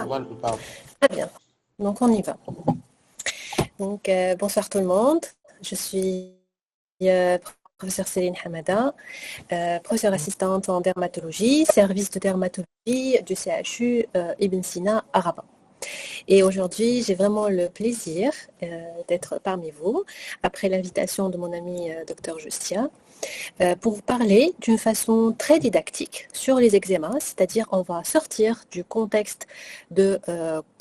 Pardon. Très bien. Donc, on y va. Donc, bonsoir tout le monde. Je suis professeure Céline Hamada, professeure assistante en dermatologie, service de dermatologie du CHU Ibn Sina à Rabat. Et aujourd'hui, j'ai vraiment le plaisir d'être parmi vous, après l'invitation de mon ami Dr Justia, pour vous parler d'une façon très didactique sur les eczémas, c'est-à-dire on va sortir du contexte de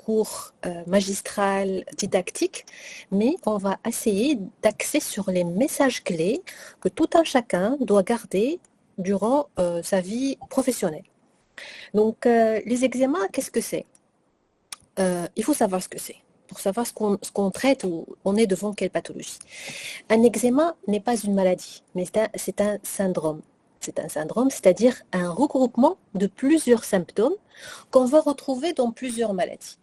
cours magistral didactique, mais on va essayer d'axer sur les messages clés que tout un chacun doit garder durant sa vie professionnelle. Donc, les eczémas, qu'est-ce que c'est? Il faut savoir ce que c'est, pour savoir ce qu'on traite ou on est devant quelle pathologie. Un eczéma n'est pas une maladie, mais c'est un syndrome. C'est un syndrome, c'est-à-dire un regroupement de plusieurs symptômes qu'on va retrouver dans plusieurs maladies.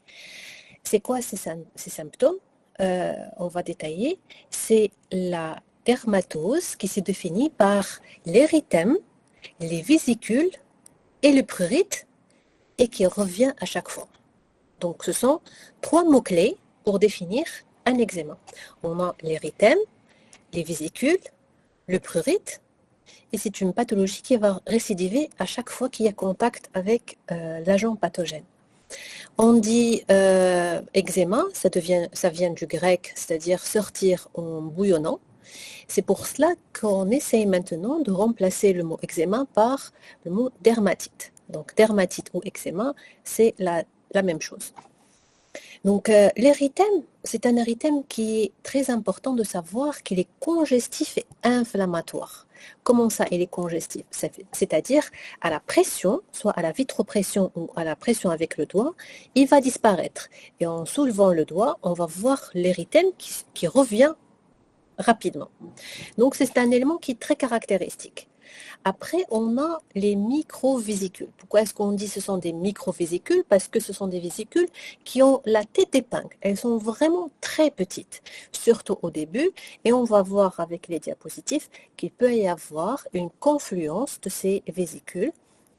C'est quoi ces symptômes? On va détailler. C'est la dermatose qui se définit par l'érythème, les vésicules et le prurite et qui revient à chaque fois. Donc, ce sont 3 mots-clés pour définir un eczéma. On a l'érythème, les vésicules, le prurite, et c'est une pathologie qui va récidiver à chaque fois qu'il y a contact avec l'agent pathogène. On dit eczéma, ça vient du grec, c'est-à-dire sortir en bouillonnant. C'est pour cela qu'on essaye maintenant de remplacer le mot eczéma par le mot dermatite. Donc, dermatite ou eczéma, c'est la même chose. Donc, l'érythème, c'est un érythème qui est très important de savoir qu'il est congestif et inflammatoire. Comment ça, il est congestif? C'est-à-dire, à la pression, soit à la vitropression ou à la pression avec le doigt, il va disparaître. Et en soulevant le doigt, on va voir l'érythème qui revient rapidement. Donc, c'est un élément qui est très caractéristique. Après, on a les microvésicules. Pourquoi est-ce qu'on dit que ce sont des microvésicules? Parce que ce sont des vésicules qui ont la tête d'épingle. Elles sont vraiment très petites, surtout au début. Et on va voir avec les diapositives qu'il peut y avoir une confluence de ces vésicules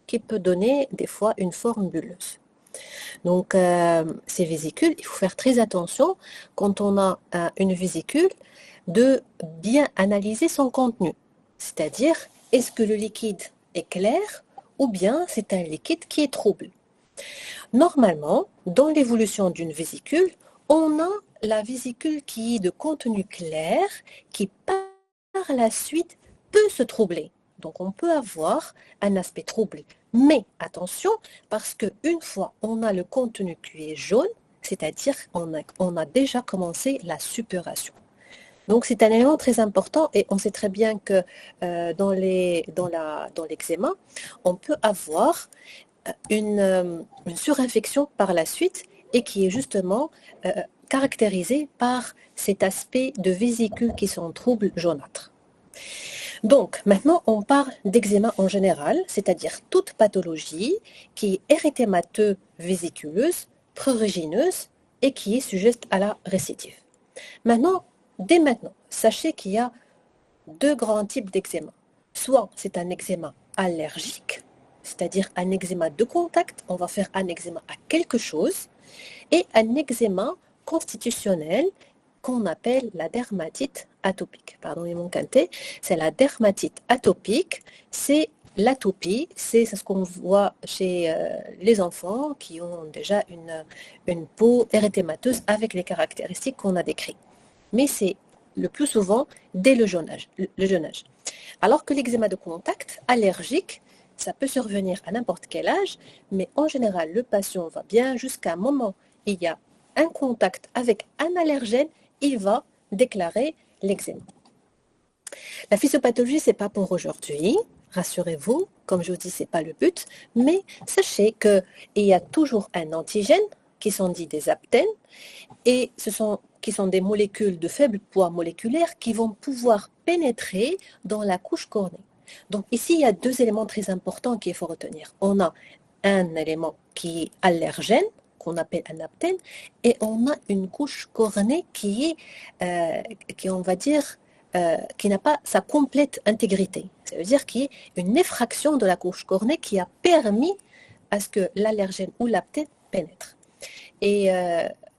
qui peut donner des fois une forme bulleuse. Donc, ces vésicules, il faut faire très attention quand on a une vésicule de bien analyser son contenu. C'est-à-dire, est-ce que le liquide est clair ou bien c'est un liquide qui est trouble? Normalement, dans l'évolution d'une vésicule, on a la vésicule qui est de contenu clair qui par la suite peut se troubler. Donc on peut avoir un aspect trouble. Mais attention, parce qu'une fois on a le contenu qui est jaune, c'est-à-dire on a déjà commencé la suppuration. Donc, c'est un élément très important et on sait très bien que dans l'eczéma, on peut avoir une surinfection par la suite et qui est justement caractérisée par cet aspect de vésicules qui sont troubles jaunâtres. Donc, maintenant, on parle d'eczéma en général, c'est-à-dire toute pathologie qui est érythémateux-vésiculeuse, prurigineuse et qui est sujette à la récidive. Dès maintenant, sachez qu'il y a 2 grands types d'eczéma. Soit c'est un eczéma allergique, c'est-à-dire un eczéma de contact, on va faire un eczéma à quelque chose, et un eczéma constitutionnel qu'on appelle la dermatite atopique. Pardon, mon quintet, c'est la dermatite atopique, c'est l'atopie, c'est ce qu'on voit chez les enfants qui ont déjà une peau érythémateuse avec les caractéristiques qu'on a décrites. Mais c'est le plus souvent dès le jeune âge. Alors que l'eczéma de contact allergique, ça peut survenir à n'importe quel âge, mais en général, le patient va bien jusqu'à un moment où il y a un contact avec un allergène, il va déclarer l'eczéma. La physiopathologie, ce n'est pas pour aujourd'hui, rassurez-vous, comme je vous dis, ce n'est pas le but, mais sachez qu'il y a toujours un antigène qui sont dits des aptènes, et qui sont des molécules de faible poids moléculaire qui vont pouvoir pénétrer dans la couche cornée. Donc ici, il y a 2 éléments très importants qu'il faut retenir. On a un élément qui est allergène, qu'on appelle un aptène, et on a une couche cornée qui on va dire, qui n'a pas sa complète intégrité. Ça veut dire qu'il y a une effraction de la couche cornée qui a permis à ce que l'allergène ou l'aptène pénètre. et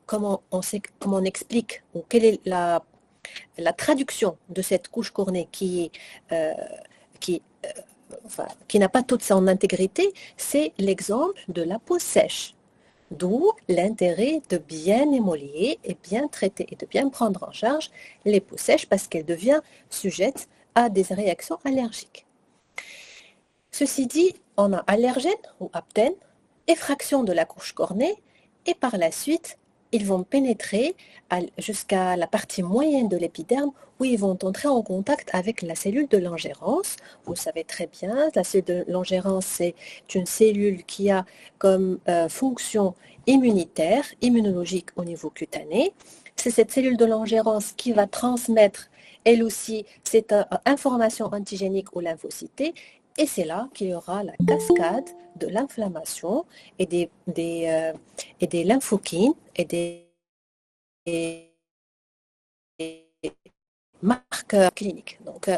comment on explique ou quelle est la traduction de cette couche cornée euh, qui, euh, qui n'a pas toute son intégrité, c'est l'exemple de la peau sèche. D'où l'intérêt de bien émolier et bien traiter et de bien prendre en charge les peaux sèches parce qu'elle devient sujette à des réactions allergiques. Ceci dit, on a allergène ou aptène, effraction de la couche cornée et par la suite, ils vont pénétrer jusqu'à la partie moyenne de l'épiderme où ils vont entrer en contact avec la cellule de l'ingérence. Vous savez très bien, la cellule de l'ingérence, c'est une cellule qui a comme fonction immunitaire, immunologique au niveau cutané. C'est cette cellule de l'ingérence qui va transmettre, elle aussi, cette information antigénique aux lymphocytes. Et c'est là qu'il y aura la cascade de l'inflammation et des lymphokines et des marqueurs cliniques. Donc,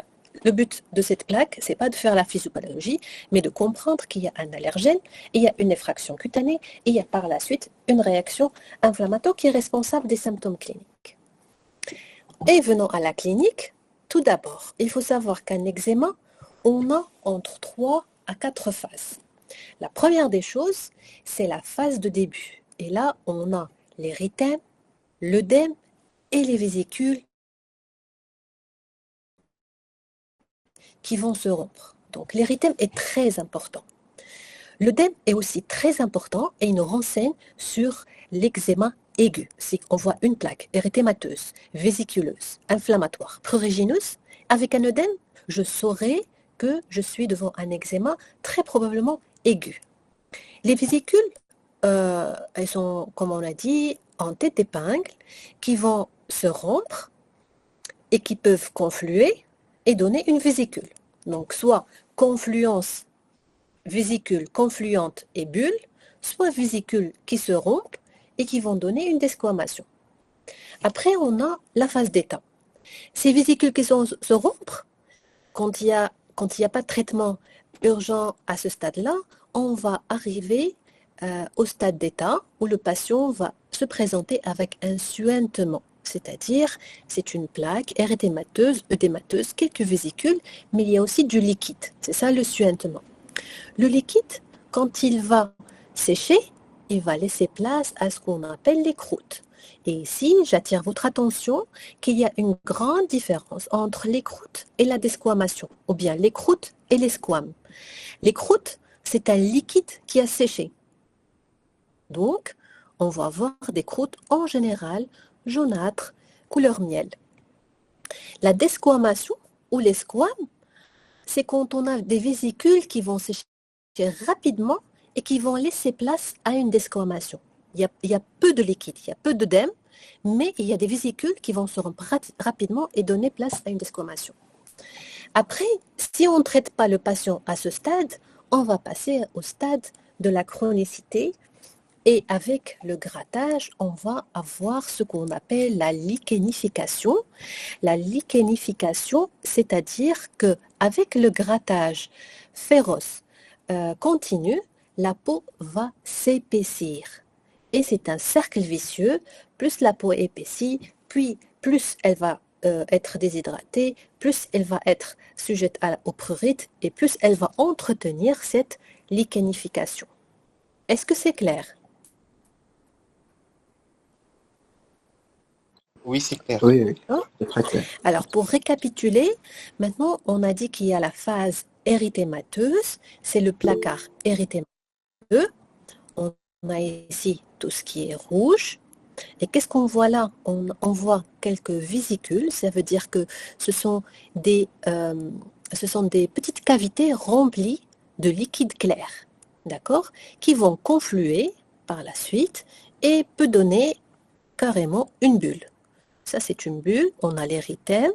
le but de cette plaque, c'est pas de faire la physiopathologie, mais de comprendre qu'il y a un allergène, il y a une effraction cutanée, et il y a par la suite une réaction inflammatoire qui est responsable des symptômes cliniques. Et venons à la clinique, tout d'abord, il faut savoir qu'un eczéma, on a entre 3 à 4 phases. La première des choses, c'est la phase de début. Et là, on a l'érythème, l'œdème et les vésicules qui vont se rompre. Donc l'érythème est très important. L'œdème est aussi très important et il nous renseigne sur l'eczéma aigu. Si on voit une plaque érythémateuse, vésiculeuse, inflammatoire, prurigineuse, avec un œdème, je saurai que je suis devant un eczéma très probablement aigu. Les vésicules, elles sont, comme on l'a dit, en tête d'épingle, qui vont se rompre et qui peuvent confluer et donner une vésicule. Donc, soit confluence, vésicule confluente et bulle, soit vésicules qui se rompent et qui vont donner une desquamation. Après, on a la phase d'état. Ces vésicules qui se rompent, quand il n'y a pas de traitement urgent à ce stade-là, on va arriver au stade d'état où le patient va se présenter avec un suintement. C'est-à-dire, c'est une plaque érythémateuse, œdémateuse, quelques vésicules, mais il y a aussi du liquide. C'est ça le suintement. Le liquide, quand il va sécher, il va laisser place à ce qu'on appelle les croûtes. Et ici, j'attire votre attention qu'il y a une grande différence entre les croûtes et la desquamation, ou bien les croûtes et les squames. Les croûtes, c'est un liquide qui a séché. Donc, on va avoir des croûtes en général jaunâtres, couleur miel. La desquamation ou les squames, c'est quand on a des vésicules qui vont sécher rapidement et qui vont laisser place à une desquamation. Il y a peu de liquide, il y a peu d'œdème, mais il y a des vésicules qui vont se rompre rapidement et donner place à une desquamation. Après, si on ne traite pas le patient à ce stade, on va passer au stade de la chronicité et avec le grattage, on va avoir ce qu'on appelle la lichénification. La lichénification, c'est-à-dire qu'avec le grattage féroce continu, la peau va s'épaissir. Et c'est un cercle vicieux, plus la peau épaissit, puis plus elle va être déshydratée, plus elle va être sujette au prurite et plus elle va entretenir cette lichénification. Est-ce que c'est clair? Oui, c'est clair. Oui, Hein? c'est très clair. Alors, pour récapituler, maintenant, on a dit qu'il y a la phase érythémateuse, c'est le placard érythémateux. On a ici tout ce qui est rouge. Et qu'est-ce qu'on voit là? On voit quelques vésicules, ça veut dire que ce sont des petites cavités remplies de liquide clair, d'accord, qui vont confluer par la suite et peut donner carrément une bulle. Ça, c'est une bulle. On a l'érythème,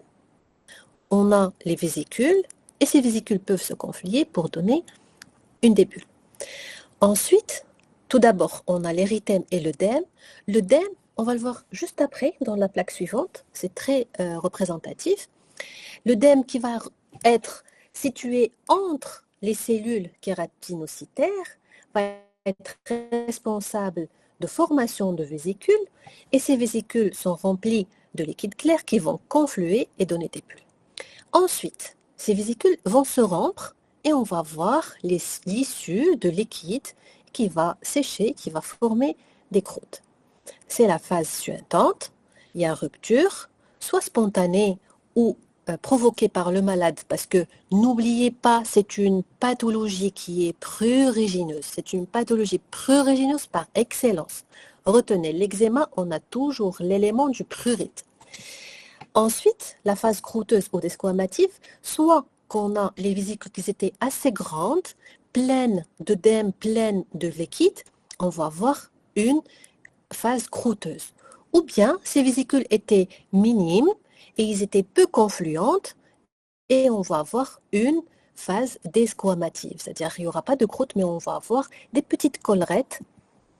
on a les vésicules, et ces vésicules peuvent se confluer pour donner une des bulles. Ensuite, tout d'abord, on a l'érythème et l'œdème. L'œdème, on va le voir juste après dans la plaque suivante. C'est très représentatif. L'œdème qui va être situé entre les cellules kératinocytaires va être responsable de formation de vésicules et ces vésicules sont remplies de liquide clair qui vont confluer et donner des bulles. Ensuite, ces vésicules vont se rompre et on va voir l'issue de liquide qui va sécher, qui va former des croûtes. C'est la phase suintante, il y a rupture, soit spontanée ou provoquée par le malade, parce que n'oubliez pas, c'est une pathologie qui est prurigineuse. C'est une pathologie prurigineuse par excellence. Retenez, l'eczéma, on a toujours l'élément du prurite. Ensuite, la phase croûteuse ou desquamative, soit qu'on a les vésicules qui étaient assez grandes, pleines d'œdème, pleines de liquide, on va avoir une phase croûteuse. Ou bien, ces vésicules étaient minimes et ils étaient peu confluentes et on va avoir une phase desquamative. C'est-à-dire qu'il n'y aura pas de croûte, mais on va avoir des petites collerettes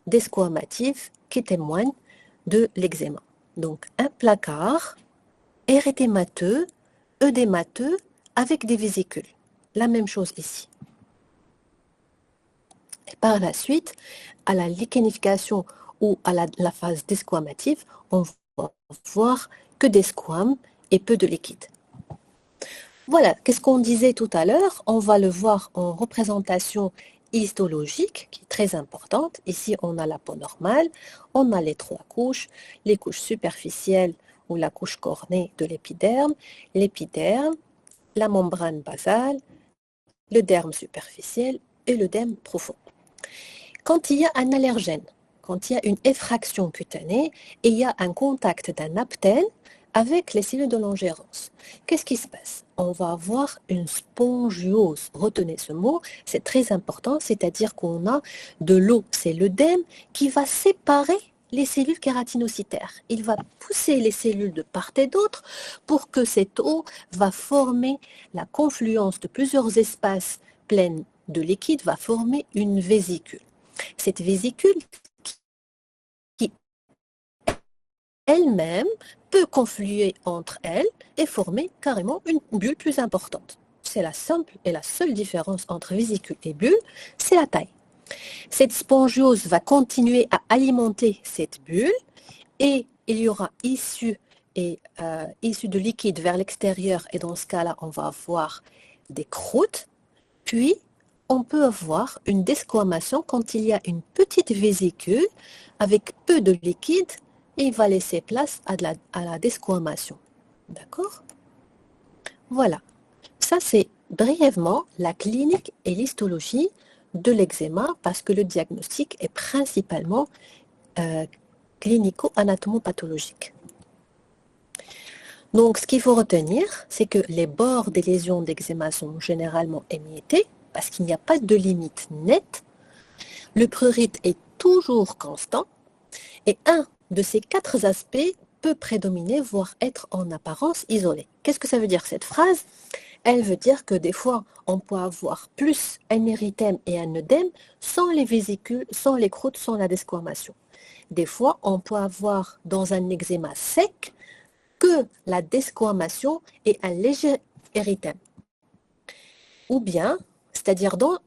desquamatives qui témoignent de l'eczéma. Donc, un placard érythémateux, œdémateux, avec des vésicules. La même chose ici. Et par la suite, à la lichenification ou à la phase desquamative, on va voir que des squames et peu de liquide. Voilà, qu'est-ce qu'on disait tout à l'heure? On va le voir en représentation histologique, qui est très importante. Ici, on a la peau normale, on a les trois couches, les couches superficielles ou la couche cornée de l'épiderme, la membrane basale, le derme superficiel et le derme profond. Quand il y a un allergène, quand il y a une effraction cutanée et il y a un contact d'un aptène avec les cellules de l'ingérence, qu'est-ce qui se passe? On va avoir une spongiose. Retenez ce mot, c'est très important, c'est-à-dire qu'on a de l'eau, c'est l'œdème, qui va séparer les cellules kératinocytaires. Il va pousser les cellules de part et d'autre pour que cette eau va former la confluence de plusieurs espaces pleins de liquide, va former une vésicule. Cette vésicule qui elle-même peut confluer entre elles et former carrément une bulle plus importante. C'est la simple et la seule différence entre vésicule et bulle, c'est la taille. Cette spongiose va continuer à alimenter cette bulle et il y aura issue de liquide vers l'extérieur et dans ce cas-là, on va avoir des croûtes. Puis, on peut avoir une desquamation quand il y a une petite vésicule avec peu de liquide et il va laisser place à la desquamation. D'accord? Voilà. Ça, c'est brièvement la clinique et l'histologie de l'eczéma parce que le diagnostic est principalement clinico-anatomopathologique. Donc, ce qu'il faut retenir, c'est que les bords des lésions d'eczéma sont généralement émiettés parce qu'il n'y a pas de limite nette. Le prurite est toujours constant et un de ces quatre aspects peut prédominer, voire être en apparence isolé. Qu'est-ce que ça veut dire cette phrase? Elle veut dire que des fois, on peut avoir plus un érythème et un œdème sans les vésicules, sans les croûtes, sans la desquamation. Des fois, on peut avoir dans un eczéma sec que la desquamation et un léger érythème. Ou bien, c'est-à-dire dans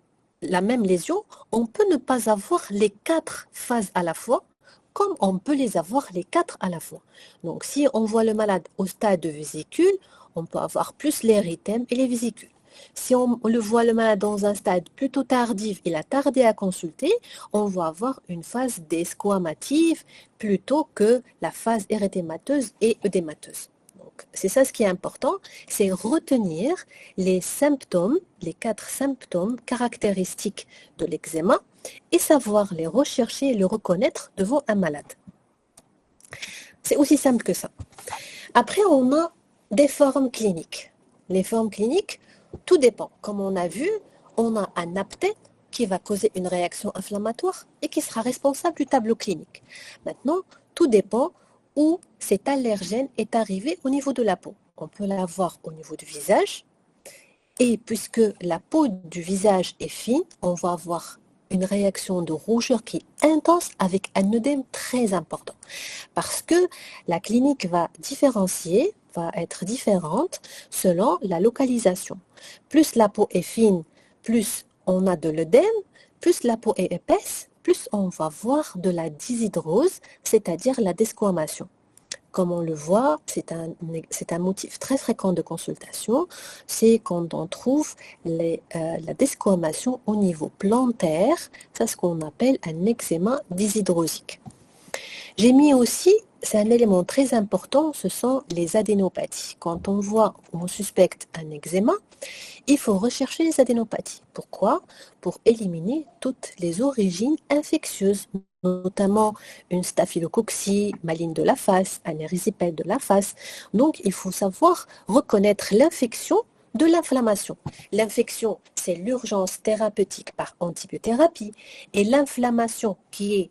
la même lésion, on peut ne pas avoir les quatre phases à la fois, comme on peut les avoir les quatre à la fois. Donc, si on voit le malade au stade de vésicule, on peut avoir plus l'érythème et les vésicules. Si on le voit le malade dans un stade plutôt tardif, il a tardé à consulter, on va avoir une phase desquamative plutôt que la phase érythémateuse et œdémateuse. Donc, c'est ça ce qui est important, c'est retenir les symptômes, les quatre symptômes caractéristiques de l'eczéma et savoir les rechercher et les reconnaître devant un malade. C'est aussi simple que ça. Après, on a des formes cliniques. Les formes cliniques, tout dépend. Comme on a vu, on a un aptène qui va causer une réaction inflammatoire et qui sera responsable du tableau clinique. Maintenant, tout dépend où cet allergène est arrivé au niveau de la peau. On peut l'avoir au niveau du visage et puisque la peau du visage est fine, on va avoir une réaction de rougeur qui est intense avec un œdème très important. Parce que la clinique va différencier, va être différente selon la localisation. Plus la peau est fine, plus on a de l'œdème, plus la peau est épaisse, plus on va voir de la dyshydrose, c'est-à-dire la desquamation. Comme on le voit, c'est un motif très fréquent de consultation, c'est quand on trouve la desquamation au niveau plantaire, c'est ce qu'on appelle un eczéma dyshydrosique. J'ai mis aussi, c'est un élément très important, ce sont les adénopathies. Quand on voit ou on suspecte un eczéma, il faut rechercher les adénopathies. Pourquoi? Pour éliminer toutes les origines infectieuses, notamment une staphylococcie maligne de la face, un érysipèle de la face. Donc, il faut savoir reconnaître l'infection de l'inflammation. L'infection, c'est l'urgence thérapeutique par antibiothérapie et l'inflammation qui est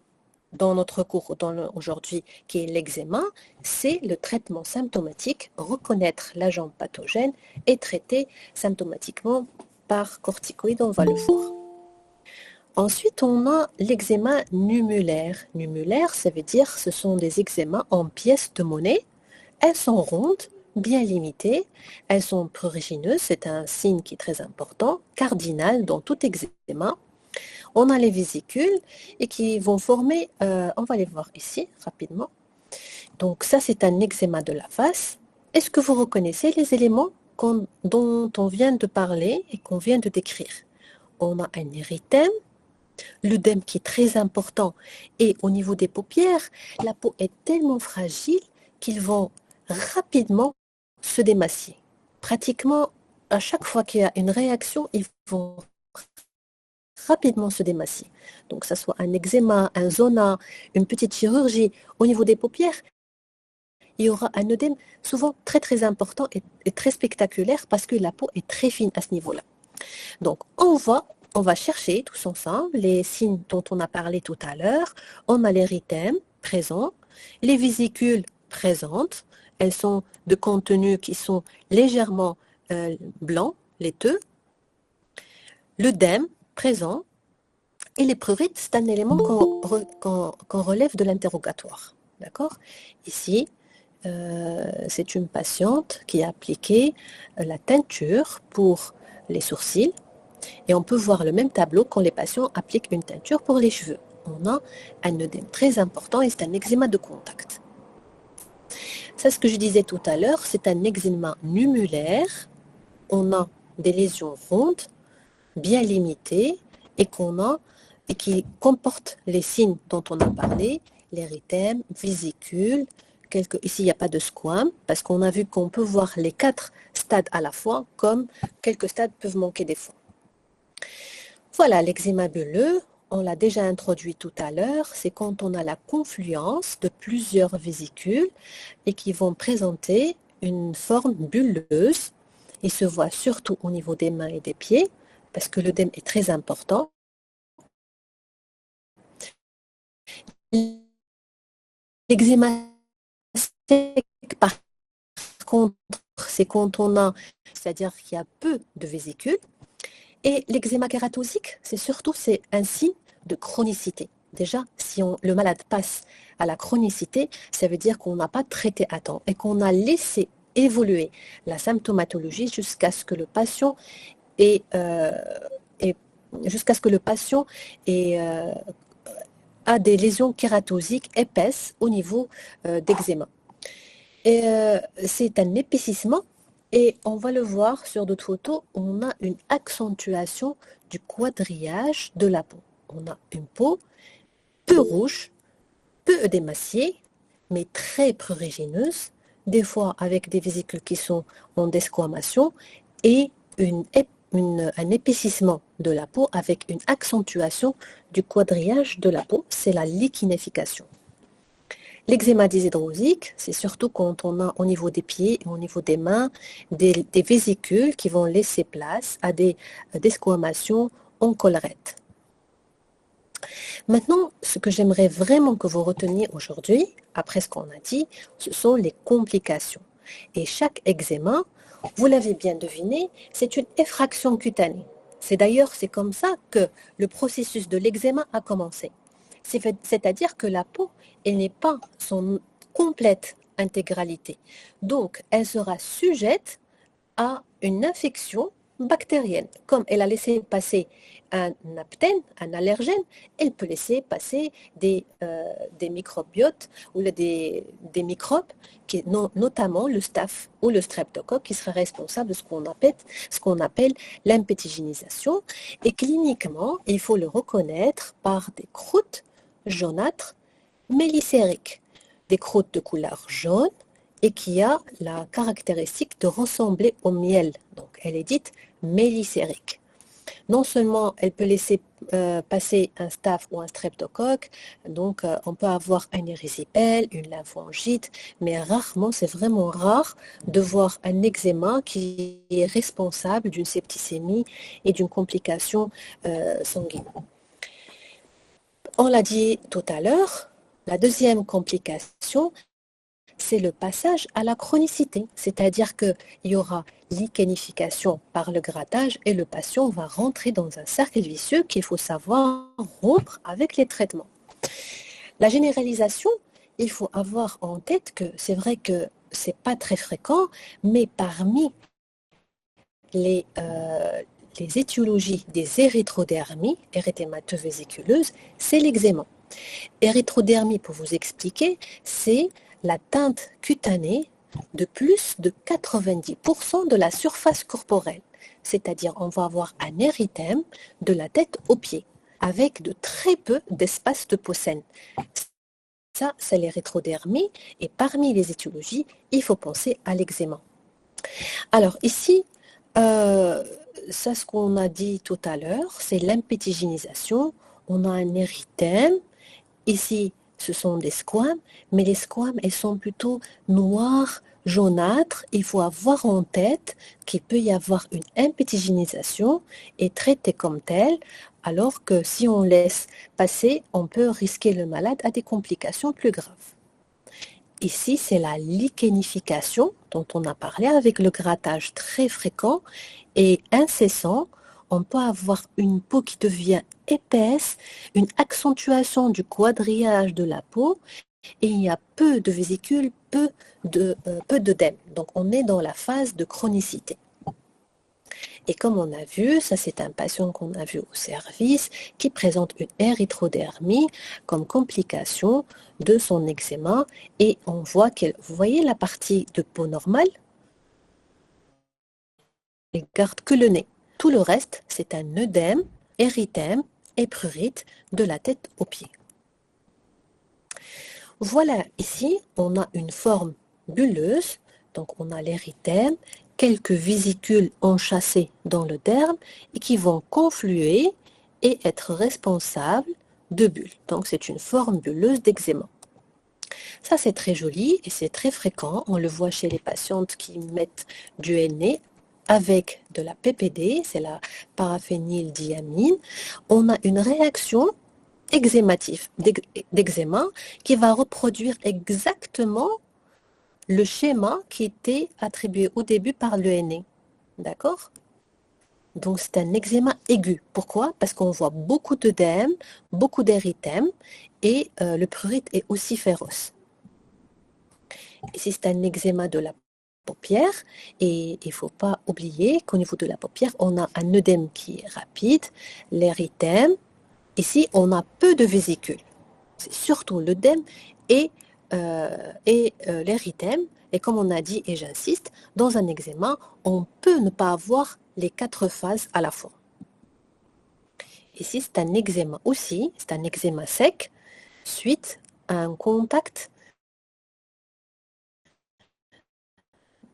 dans notre cours aujourd'hui, qui est l'eczéma, c'est le traitement symptomatique, reconnaître l'agent pathogène et traiter symptomatiquement par corticoïdes, on va le voir. Ensuite, on a l'eczéma numulaire. Numulaire, ça veut dire ce sont des eczémas en pièces de monnaie. Elles sont rondes, bien limitées, elles sont prurigineuses, c'est un signe qui est très important, cardinal dans tout eczéma. On a les vésicules et qui vont former, on va les voir ici rapidement. Donc ça, c'est un eczéma de la face. Est-ce que vous reconnaissez les éléments dont on vient de parler et qu'on vient de décrire? On a un érythème, l'œdème qui est très important. Et au niveau des paupières, la peau est tellement fragile qu'ils vont rapidement se démacier. Pratiquement, à chaque fois qu'il y a une réaction, ils vont rapidement se démacier. Donc, que ce soit un eczéma, un zona, une petite chirurgie au niveau des paupières, il y aura un œdème souvent très très important et très spectaculaire parce que la peau est très fine à ce niveau-là. Donc, on va chercher tous ensemble les signes dont on a parlé tout à l'heure. On a l'érythème présent, les vésicules présentes. Elles sont de contenus qui sont légèrement blancs, laiteux. L'œdème présent. Et les prurites, c'est un élément qu'on relève de l'interrogatoire. D'accord? Ici, c'est une patiente qui a appliqué la teinture pour les sourcils. Et on peut voir le même tableau quand les patients appliquent une teinture pour les cheveux. On a un œdème très important et c'est un eczéma de contact. C'est ce que je disais tout à l'heure, c'est un eczéma numulaire. On a des lésions rondes, bien limitées, et qui comportent les signes dont on a parlé, l'érythème, vésicule, ici il n'y a pas de squame, parce qu'on a vu qu'on peut voir les 4 stades à la fois, comme quelques stades peuvent manquer des fois. Voilà, l'eczéma bulleux, on l'a déjà introduit tout à l'heure, c'est quand on a la confluence de plusieurs vésicules et qui vont présenter une forme bulleuse. Il se voit surtout au niveau des mains et des pieds, parce que l'œdème est très important. L'eczéma sec, par contre, c'est quand on a, c'est-à-dire qu'il y a peu de vésicules. Et l'eczéma kératosique, c'est un signe de chronicité. Déjà, si le malade passe à la chronicité, ça veut dire qu'on n'a pas traité à temps et qu'on a laissé évoluer la symptomatologie jusqu'à ce que le patient a des lésions kératosiques épaisses au niveau d'eczéma. Et c'est un épaississement. Et on va le voir sur d'autres photos, on a une accentuation du quadrillage de la peau. On a une peau peu rouge, peu œdémaciée, mais très prurigineuse, des fois avec des vésicules qui sont en desquamation et un épaississement de la peau avec une accentuation du quadrillage de la peau, c'est la liquinification. L'eczéma dyshydrosique, c'est surtout quand on a au niveau des pieds et au niveau des mains des vésicules qui vont laisser place à des desquamations en collerette. Maintenant, ce que j'aimerais vraiment que vous reteniez aujourd'hui, après ce qu'on a dit, ce sont les complications. Et chaque eczéma, vous l'avez bien deviné, c'est une effraction cutanée. C'est comme ça que le processus de l'eczéma a commencé. C'est-à-dire que la peau, elle n'est pas son complète intégralité. Donc, elle sera sujette à une infection bactérienne. Comme elle a laissé passer un aptène, un allergène, elle peut laisser passer des microbiotes ou des microbes, notamment le staph ou le streptocoque, qui serait responsable de ce qu'on appelle l'impétigénisation. Et cliniquement, il faut le reconnaître par des croûtes jaunâtres mélissériques, des croûtes de couleur jaune et qui a la caractéristique de ressembler au miel. Donc, elle est dite mélissérique. Non seulement elle peut laisser passer un staph ou un streptocoque, donc on peut avoir un érysipèle, une lymphangite, mais rarement, c'est vraiment rare de voir un eczéma qui est responsable d'une septicémie et d'une complication sanguine. On l'a dit tout à l'heure, la deuxième complication, c'est le passage à la chronicité, c'est-à-dire qu'il y aura lichenification par le grattage et le patient va rentrer dans un cercle vicieux qu'il faut savoir rompre avec les traitements. La généralisation, il faut avoir en tête que c'est vrai que ce n'est pas très fréquent, mais parmi les étiologies des érythrodermies, érythémateux vésiculeuses, c'est l'eczéma. Érythrodermie, pour vous expliquer, c'est la teinte cutanée de plus de 90% de la surface corporelle. C'est-à-dire, on va avoir un érythème de la tête aux pieds, avec de très peu d'espace de peau saine. Ça, c'est l'érythrodermie, et parmi les étiologies, il faut penser à l'eczéma. Alors ici, ça, ce qu'on a dit tout à l'heure, c'est l'impétigénisation. On a un érythème. Ici, ce sont des squames, mais les squames, elles sont plutôt noires, jaunâtres. Il faut avoir en tête qu'il peut y avoir une impétigénisation et traitée comme telle, alors que si on laisse passer, on peut risquer le malade à des complications plus graves. Ici, c'est la lichenification dont on a parlé avec le grattage très fréquent et incessant. On peut avoir une peau qui devient épaisse, une accentuation du quadrillage de la peau et il y a peu de vésicules, peu d'œdème. Donc on est dans la phase de chronicité. Et comme on a vu, ça c'est un patient qu'on a vu au service qui présente une érythrodermie comme complication de son eczéma et on voit vous voyez la partie de peau normale, elle garde que le nez. Tout le reste, c'est un œdème, érythème et prurite de la tête aux pieds. Voilà, ici, on a une forme bulleuse. Donc, on a l'érythème, quelques vésicules enchâssées dans le derme et qui vont confluer et être responsables de bulles. Donc, c'est une forme bulleuse d'eczéma. Ça, c'est très joli et c'est très fréquent. On le voit chez les patientes qui mettent du henné avec de la PPD, c'est la paraphényldiamine. On a une réaction eczémative d'eczéma qui va reproduire exactement le schéma qui était attribué au début par le henné. D'accord? Donc, c'est un eczéma aigu. Pourquoi? Parce qu'on voit beaucoup d'œdème, beaucoup d'érythème et le prurite est aussi féroce. Ici, c'est un eczéma de la paupière et il ne faut pas oublier qu'au niveau de la paupière, on a un œdème qui est rapide, l'érythème. Ici, on a peu de vésicules. C'est surtout l'œdème et l'érythème. Et comme on a dit, et j'insiste, dans un eczéma, on peut ne pas avoir les 4 phases à la fois. Ici, c'est un eczéma aussi, c'est un eczéma sec, suite à un contact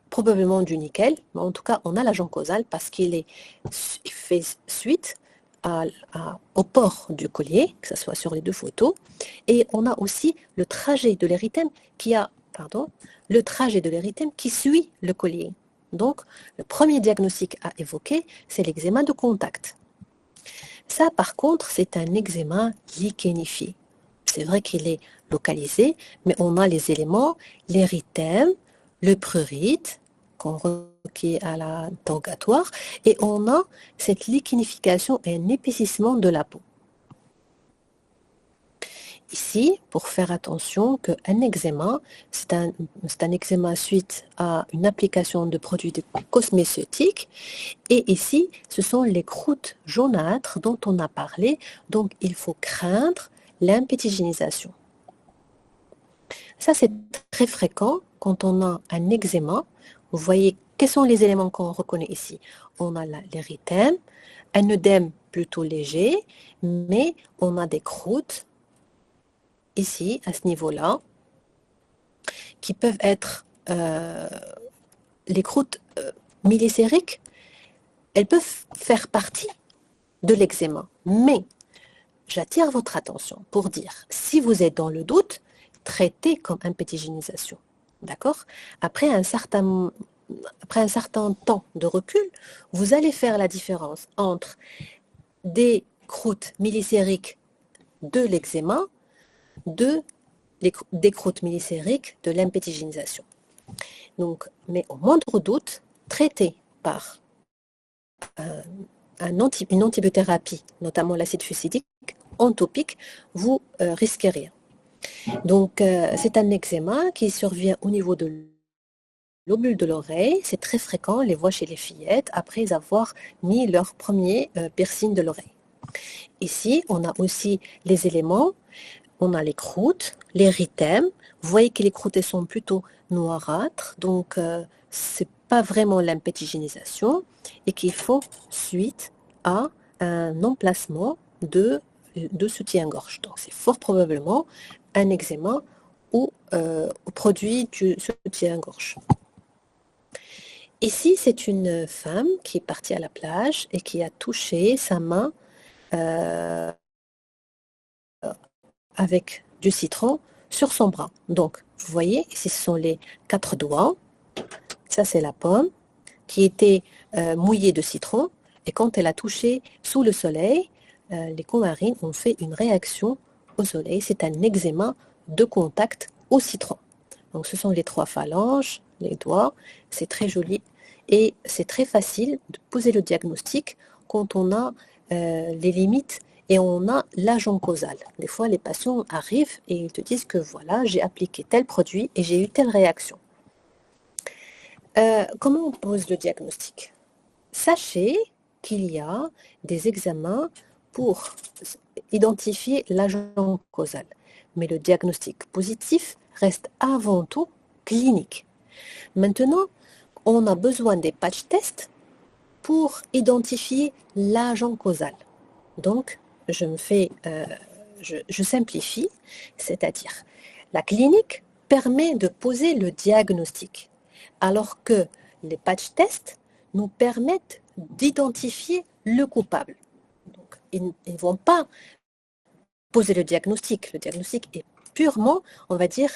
probablement du nickel, mais en tout cas, on a l'agent causal parce qu'il fait suite au port du collier, que ce soit sur les 2 photos, et on a aussi le trajet de l'érythème qui suit le collier. Donc, le premier diagnostic à évoquer, c'est l'eczéma de contact. Ça, par contre, c'est un eczéma lichenifié. C'est vrai qu'il est localisé, mais on a les éléments, l'érythème, le prurite, qu'on requiert à l'interrogatoire, et on a cette lichenification et un épaississement de la peau. Ici, pour faire attention qu'un eczéma, c'est un eczéma suite à une application de produits cosmétiques. Et ici, ce sont les croûtes jaunâtres dont on a parlé. Donc, il faut craindre l'impétigénisation. Ça, c'est très fréquent quand on a un eczéma. Vous voyez, quels sont les éléments qu'on reconnaît ici? On a l'érythème, un œdème plutôt léger, mais on a des croûtes ici, à ce niveau-là, qui peuvent être les croûtes millicériques. Elles peuvent faire partie de l'eczéma. Mais j'attire votre attention pour dire, si vous êtes dans le doute, traitez comme impétigénisation. D'accord? Après un certain temps de recul, vous allez faire la différence entre des croûtes millicériques de l'eczéma, des croûtes millicériques de l'impétigénisation. Donc, mais au moindre doute, traitez par une antibiothérapie, notamment l'acide fusidique, en topique, vous risquez rien. Donc, c'est un eczéma qui survient au niveau de l'obule de l'oreille. C'est très fréquent, on les voit chez les fillettes, après avoir mis leur premier piercing de l'oreille. Ici, on a aussi les éléments. On a les croûtes, l'érythème. Vous voyez que les croûtes sont plutôt noirâtres, donc ce n'est pas vraiment l'impétigénisation et qu'il faut suite à un emplacement de soutien-gorge. Donc c'est fort probablement un eczéma ou au produit du soutien-gorge. Ici, c'est une femme qui est partie à la plage et qui a touché sa main avec du citron sur son bras. Donc, vous voyez, ici, ce sont les 4 doigts. Ça, c'est la pomme qui était mouillée de citron. Et quand elle a touché sous le soleil, les coumarines ont fait une réaction au soleil. C'est un eczéma de contact au citron. Donc, ce sont les 3 phalanges, les doigts. C'est très joli. Et c'est très facile de poser le diagnostic quand on a les limites et on a l'agent causal. Des fois, les patients arrivent et ils te disent que voilà, j'ai appliqué tel produit et j'ai eu telle réaction. Comment on pose le diagnostic? Sachez qu'il y a des examens pour identifier l'agent causal. Mais le diagnostic positif reste avant tout clinique. Maintenant, on a besoin des patch tests pour identifier l'agent causal. Donc, je simplifie, c'est-à-dire la clinique permet de poser le diagnostic, alors que les patch tests nous permettent d'identifier le coupable. Donc, ils ne vont pas poser le diagnostic. Le diagnostic est purement, on va dire,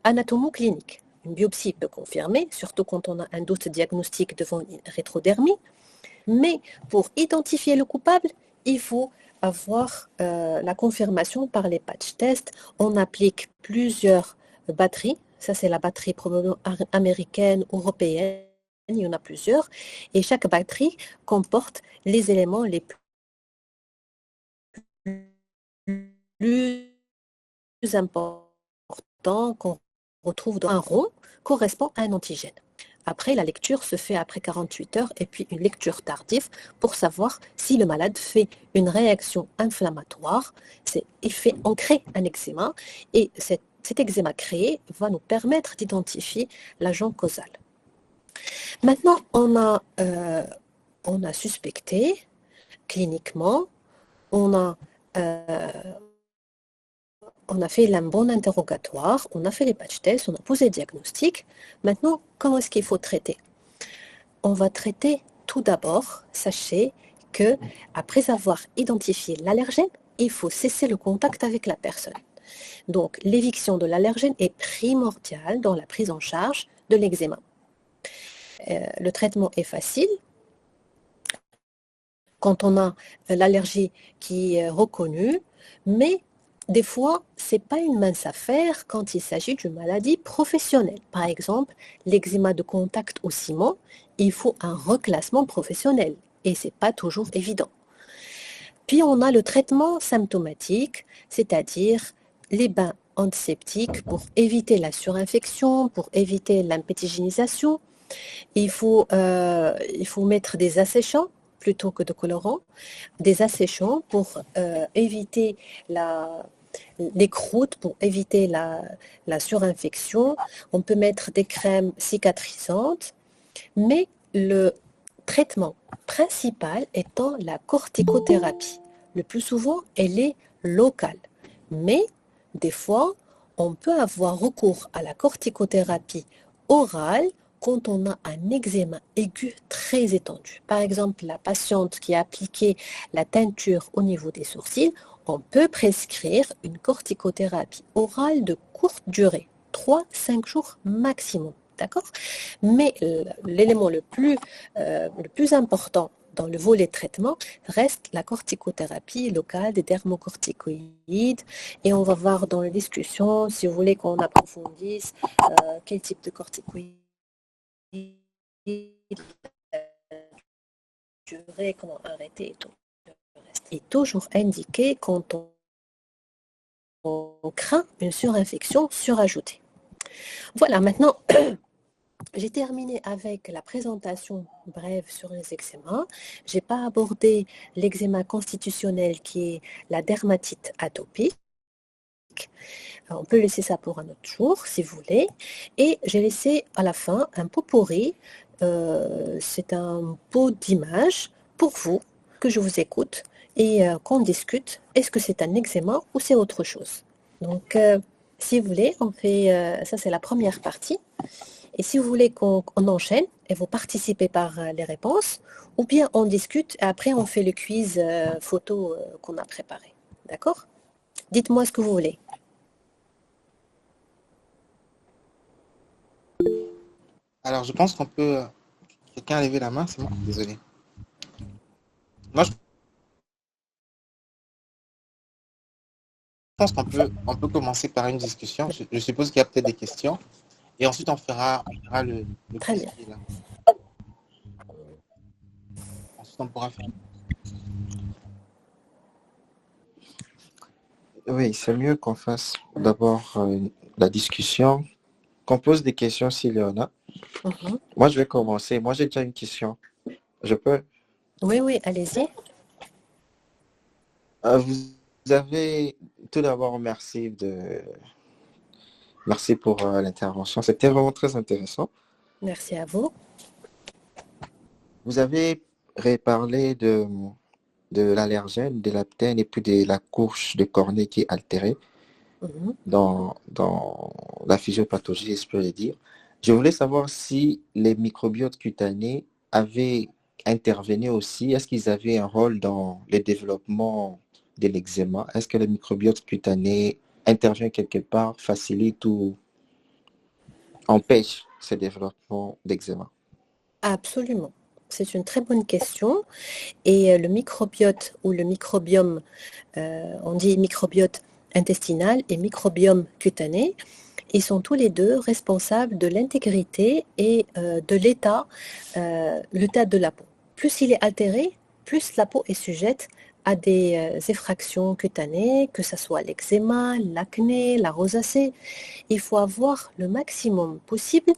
anatomo-clinique. Une biopsie peut confirmer, surtout quand on a un doute diagnostique devant une rétrodermie. Mais pour identifier le coupable, il faut avoir la confirmation par les patch tests. On applique plusieurs batteries. Ça, c'est la batterie probablement américaine, européenne. Il y en a plusieurs. Et chaque batterie comporte les éléments les plus importants qu'on retrouve dans un rond correspond à un antigène. Après, la lecture se fait après 48 heures et puis une lecture tardive pour savoir si le malade fait une réaction inflammatoire. On crée un eczéma et cet eczéma créé va nous permettre d'identifier l'agent causal. Maintenant, on a suspecté cliniquement, on a fait un bon interrogatoire, on a fait les patch tests, on a posé le diagnostic. Maintenant, comment est-ce qu'il faut traiter? On va traiter tout d'abord, sachez que après avoir identifié l'allergène, il faut cesser le contact avec la personne. Donc, l'éviction de l'allergène est primordiale dans la prise en charge de l'eczéma. Le traitement est facile. Quand on a l'allergie qui est reconnue, mais des fois, ce n'est pas une mince affaire quand il s'agit d'une maladie professionnelle. Par exemple, l'eczéma de contact au ciment, il faut un reclassement professionnel et ce n'est pas toujours évident. Puis on a le traitement symptomatique, c'est-à-dire les bains antiseptiques pour éviter la surinfection, pour éviter l'impétigénisation. Il faut mettre des asséchants plutôt que de colorants, des asséchants pour éviter les croûtes, pour éviter la surinfection. On peut mettre des crèmes cicatrisantes, mais le traitement principal étant la corticothérapie. Le plus souvent, elle est locale, mais des fois, on peut avoir recours à la corticothérapie orale quand on a un eczéma aigu très étendu. Par exemple, la patiente qui a appliqué la teinture au niveau des sourcils, on peut prescrire une corticothérapie orale de courte durée, 3-5 jours maximum. D'accord? Mais l'élément le plus important dans le volet traitement reste la corticothérapie locale des dermocorticoïdes. Et on va voir dans la discussion, si vous voulez qu'on approfondisse quel type de corticoïdes, durée, comment arrêter et tout. Est toujours indiqué quand on craint une surinfection surajoutée. Voilà, maintenant, j'ai terminé avec la présentation brève sur les eczémas. Je n'ai pas abordé l'eczéma constitutionnel qui est la dermatite atopique. On peut laisser ça pour un autre jour si vous voulez. Et j'ai laissé à la fin un pot pourri. C'est un pot d'images pour vous, que je vous écoute et qu'on discute. Est-ce que c'est un eczéma ou c'est autre chose? Donc, si vous voulez, on fait, ça c'est la première partie. Et si vous voulez qu'on enchaîne et vous participez par les réponses, ou bien on discute et après on fait le quiz photo qu'on a préparé. D'accord? Dites-moi ce que vous voulez. Alors, je pense qu'on peut. Quelqu'un a levé la main, c'est moi? Désolé. Moi, je pense qu'on peut commencer par une discussion. Je suppose qu'il y a peut-être des questions. Et ensuite, on fera le Très quiz bien. qui est là. Ensuite, on pourra faire. Oui, c'est mieux qu'on fasse d'abord la discussion, qu'on pose des questions s'il y en a. Mhm. Moi, je vais commencer. Moi, j'ai déjà une question. Je peux? Oui, oui, allez-y. Vous avez tout d'abord merci pour l'intervention. C'était vraiment très intéressant. Merci à vous. Vous avez reparlé de l'allergène, de l'aptène et puis de la couche de cornée qui est altérée Mhm. dans la physiopathologie, je peux le dire. Je voulais savoir si les microbiotes cutanés avaient intervenu aussi. Est-ce qu'ils avaient un rôle dans le développement de l'eczéma? Est-ce que les microbiotes cutanés interviennent quelque part, facilitent ou empêchent ce développement d'eczéma? Absolument. C'est une très bonne question. Et le microbiote ou le microbiome, on dit microbiote intestinal et microbiome cutané, ils sont tous les deux responsables de l'intégrité et de l'état de la peau. Plus il est altéré, plus la peau est sujette à des effractions cutanées, que ce soit l'eczéma, l'acné, la rosacée. Il faut avoir le maximum possible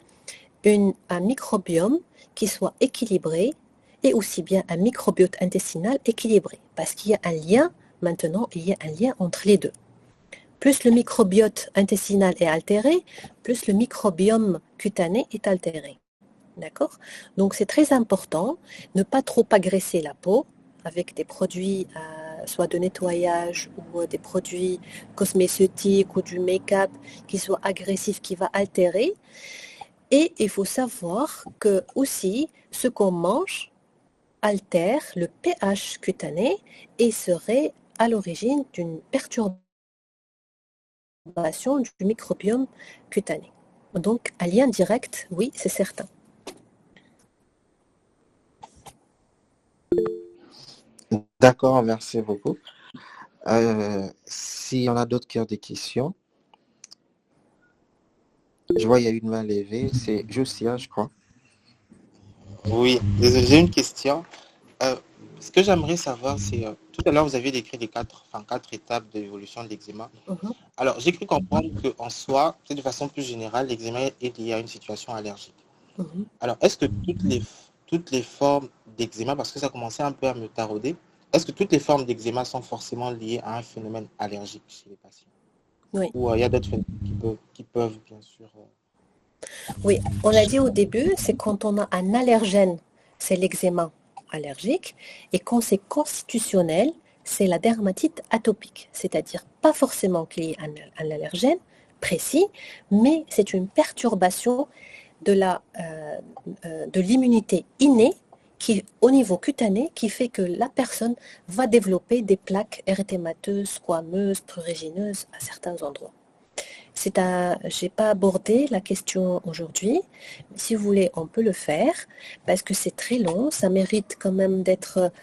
un microbiome qui soit équilibré et aussi bien un microbiote intestinal équilibré. Parce qu'il y a un lien, maintenant, il y a un lien entre les deux. Plus le microbiote intestinal est altéré, plus le microbiome cutané est altéré. D'accord? Donc c'est très important, ne pas trop agresser la peau avec des produits soit de nettoyage ou des produits cosmétiques ou du make-up qui soient agressifs, qui va altérer. Et il faut savoir que aussi ce qu'on mange altère le pH cutané et serait à l'origine d'une perturbation du microbiome cutané. Donc, un lien direct, oui, c'est certain. D'accord, merci beaucoup. S'il y en a d'autres qui ont des questions, je vois il y a une main levée, c'est Josia, je crois. Oui, désolé, j'ai une question. Ce que j'aimerais savoir, c'est tout à l'heure vous avez décrit les quatre étapes de l'évolution de l'eczéma. Mhm, Alors j'ai cru comprendre qu'en soi, peut-être de façon plus générale, l'eczéma est lié à une situation allergique. mhm. Alors est-ce que toutes les formes d'eczéma, parce que ça commençait un peu à me tarauder, est-ce que toutes les formes d'eczéma sont forcément liées à un phénomène allergique chez les patients? Oui, Ou il y a d'autres phénomènes qui peuvent bien sûr. oui. On a dit au début, c'est quand on a un allergène, c'est l'eczéma allergique, et quand c'est constitutionnel, c'est la dermatite atopique, c'est-à-dire pas forcément qu'il y ait un allergène précis, mais c'est une perturbation de l'immunité innée qui, au niveau cutané, qui fait que la personne va développer des plaques érythémateuses, squameuses, prurigineuses à certains endroits. Je n'ai pas abordé la question aujourd'hui. Si vous voulez, on peut le faire parce que c'est très long. Ça mérite quand même d'être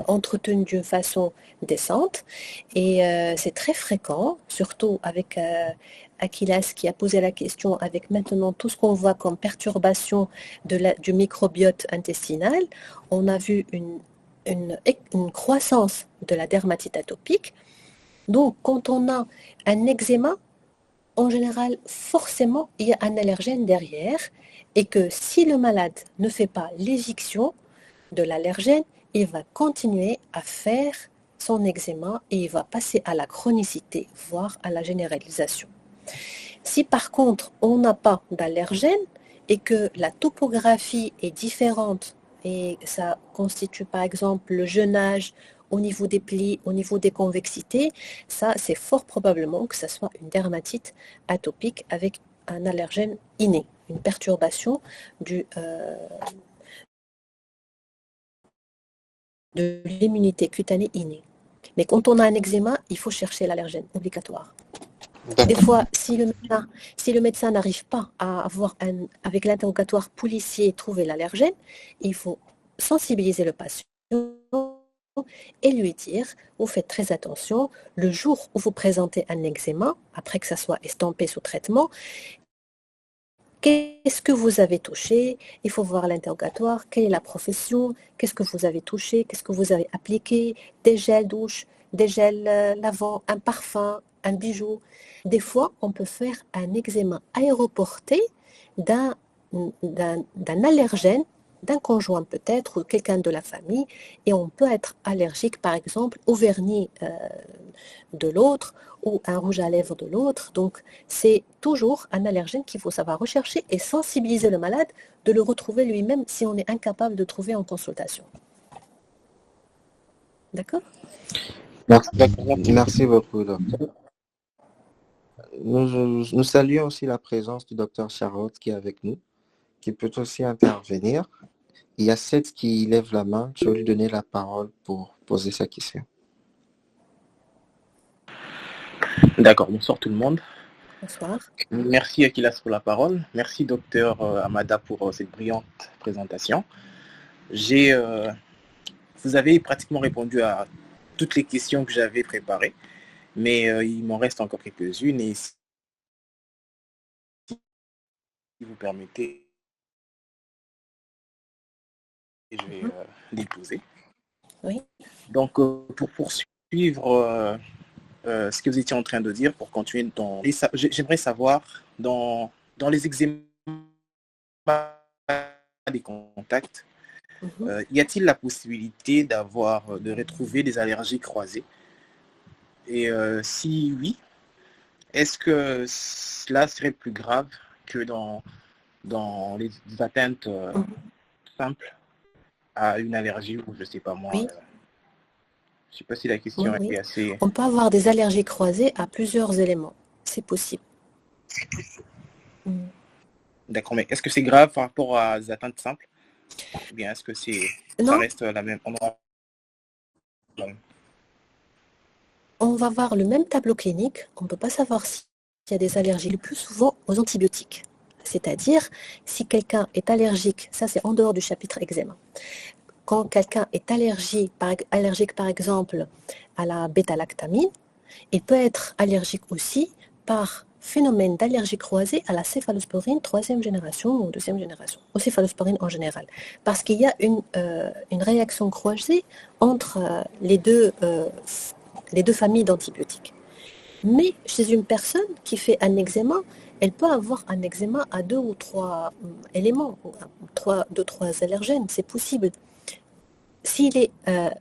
entretenu d'une façon décente. Et c'est très fréquent, surtout avec Aquilas qui a posé la question avec maintenant tout ce qu'on voit comme perturbation du microbiote intestinal. On a vu une croissance de la dermatite atopique. Donc, quand on a un eczéma, en général, forcément, il y a un allergène derrière et que si le malade ne fait pas l'éviction de l'allergène, il va continuer à faire son eczéma et il va passer à la chronicité, voire à la généralisation. Si par contre, on n'a pas d'allergène et que la topographie est différente et ça constitue par exemple le jeûnage au niveau des plis, au niveau des convexités, ça c'est fort probablement que ça soit une dermatite atopique avec un allergène inné, une perturbation de l'immunité cutanée innée. Mais quand on a un eczéma, il faut chercher l'allergène, obligatoire. Des fois, si le médecin n'arrive pas à avoir avec l'interrogatoire policier trouver l'allergène, il faut sensibiliser le patient et lui dire, vous faites très attention, le jour où vous présentez un eczéma, après que ça soit estampé sous traitement, qu'est-ce que vous avez touché? Il faut voir l'interrogatoire, quelle est la profession, qu'est-ce que vous avez touché, qu'est-ce que vous avez appliqué, des gels douche, des gels lavants, un parfum, un bijou. Des fois, on peut faire un eczéma aéroporté d'un allergène, d'un conjoint peut-être, ou quelqu'un de la famille, et on peut être allergique, par exemple, au vernis de l'autre, ou un rouge à lèvres de l'autre. Donc, c'est toujours un allergène qu'il faut savoir rechercher et sensibiliser le malade de le retrouver lui-même si on est incapable de trouver en consultation. D'accord? Merci beaucoup, docteur. Nous saluons aussi la présence du docteur Charlotte qui est avec nous, qui peut aussi intervenir. Il y a Seth qui lève la main. Je vais lui donner la parole pour poser sa question. D'accord, bonsoir tout le monde. Bonsoir. Merci Akilas pour la parole. Merci docteur Amada pour cette brillante présentation. Vous avez pratiquement répondu à toutes les questions que j'avais préparées, mais il m'en reste encore quelques-unes et si vous permettez, je vais les poser. Oui. Donc pour poursuivre ce que vous étiez en train de dire, pour continuer j'aimerais savoir dans les eczémas des contacts, y a-t-il la possibilité de retrouver des allergies croisées? Et si oui, est-ce que cela serait plus grave que dans les atteintes simples à une allergie ou je sais pas moi? Oui. Je sais pas si la question est assez... On peut avoir des allergies croisées à plusieurs éléments. C'est possible. D'accord, mais est-ce que c'est grave par rapport à des atteintes simples? Ou bien est-ce que ça reste la même? On va voir le même tableau clinique. On ne peut pas savoir s'il y a des allergies le plus souvent aux antibiotiques. C'est-à-dire, si quelqu'un est allergique, ça c'est en dehors du chapitre eczéma. Quand quelqu'un est allergique par exemple à la bêta-lactamine, il peut être allergique aussi par phénomène d'allergie croisée à la céphalosporine 3e génération ou 2e génération, aux céphalosporines en général. Parce qu'il y a une réaction croisée entre les deux familles d'antibiotiques. Mais chez une personne qui fait un eczéma, elle peut avoir un eczéma à 2 ou 3 éléments, 2 ou 3 allergènes, c'est possible. S'il est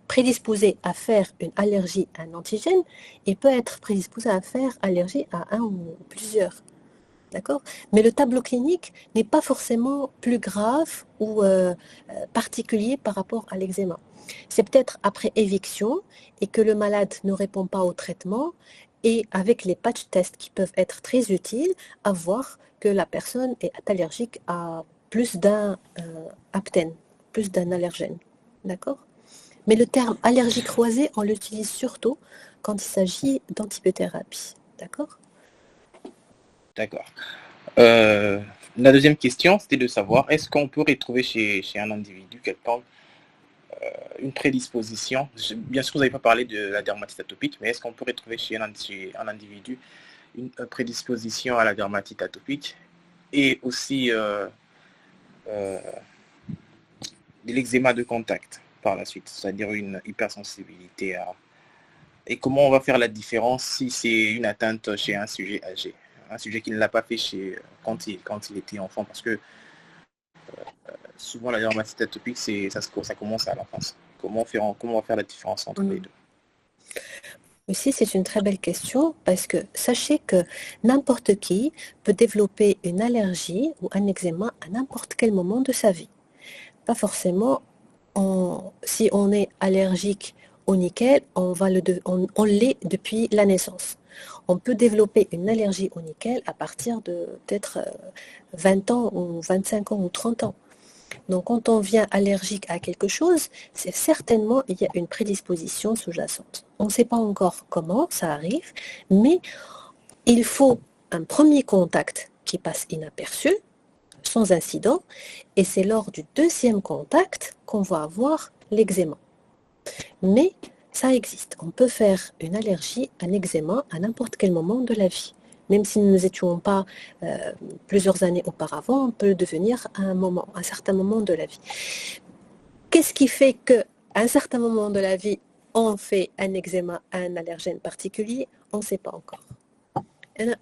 prédisposé à faire une allergie à un antigène, il peut être prédisposé à faire allergie à un ou plusieurs. D'accord ? Mais le tableau clinique n'est pas forcément plus grave ou particulier par rapport à l'eczéma. C'est peut-être après éviction et que le malade ne répond pas au traitement et avec les patch tests qui peuvent être très utiles, à voir que la personne est allergique à plus d'un aptène, plus d'un allergène. D'accord ? Mais le terme allergie croisée, on l'utilise surtout quand il s'agit d'antibiothérapie. D'accord ? D'accord. La deuxième question, c'était de savoir, est-ce qu'on peut retrouver chez un individu quelqu'un une prédisposition, bien sûr vous n'avez pas parlé de la dermatite atopique, mais est-ce qu'on peut retrouver chez un individu une prédisposition à la dermatite atopique et aussi de l'eczéma de contact par la suite, c'est-à-dire une hypersensibilité à... Et comment on va faire la différence si c'est une atteinte chez un sujet âgé, un sujet qui ne l'a pas fait quand il était enfant, parce que souvent la dermatite atopique, ça commence à l'enfance. Comment on va faire la différence entre les deux? Aussi, c'est une très belle question parce que sachez que n'importe qui peut développer une allergie ou un eczéma à n'importe quel moment de sa vie. Pas forcément, si on est allergique au nickel, on l'est depuis la naissance. On peut développer une allergie au nickel à partir de peut-être 20 ans ou 25 ans ou 30 ans. Donc, quand on vient allergique à quelque chose, c'est certainement il y a une prédisposition sous-jacente. On ne sait pas encore comment ça arrive, mais il faut un premier contact qui passe inaperçu, sans incident, et c'est lors du deuxième contact qu'on va avoir l'eczéma. Mais ça existe. On peut faire une allergie, un eczéma à n'importe quel moment de la vie. Même si nous n'étions pas plusieurs années auparavant, on peut le devenir à un certain moment de la vie. Qu'est-ce qui fait qu'à un certain moment de la vie, on fait un eczéma à un allergène particulier? On ne sait pas encore.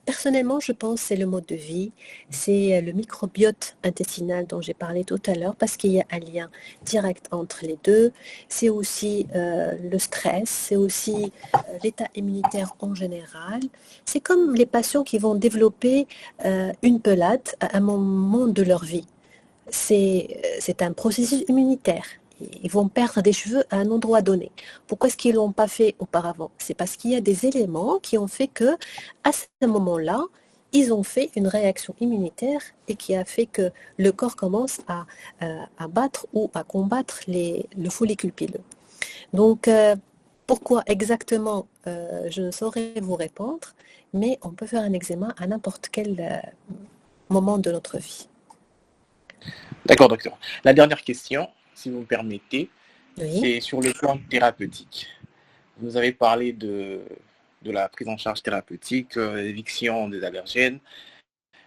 Personnellement, je pense que c'est le mode de vie, c'est le microbiote intestinal dont j'ai parlé tout à l'heure, parce qu'il y a un lien direct entre les deux. C'est aussi le stress, c'est aussi l'état immunitaire en général. C'est comme les patients qui vont développer une pelade à un moment de leur vie. C'est un processus immunitaire. Ils vont perdre des cheveux à un endroit donné. Pourquoi est-ce qu'ils ne l'ont pas fait auparavant? C'est parce qu'il y a des éléments qui ont fait que, à ce moment-là, ils ont fait une réaction immunitaire et qui a fait que le corps commence à battre ou à combattre le follicule pileux. Donc, pourquoi exactement, je ne saurais vous répondre, mais on peut faire un eczéma à n'importe quel moment de notre vie. D'accord, docteur. La dernière question, si vous me permettez, Oui. c'est sur le plan thérapeutique. Vous avez parlé de la prise en charge thérapeutique, l'éviction des allergènes,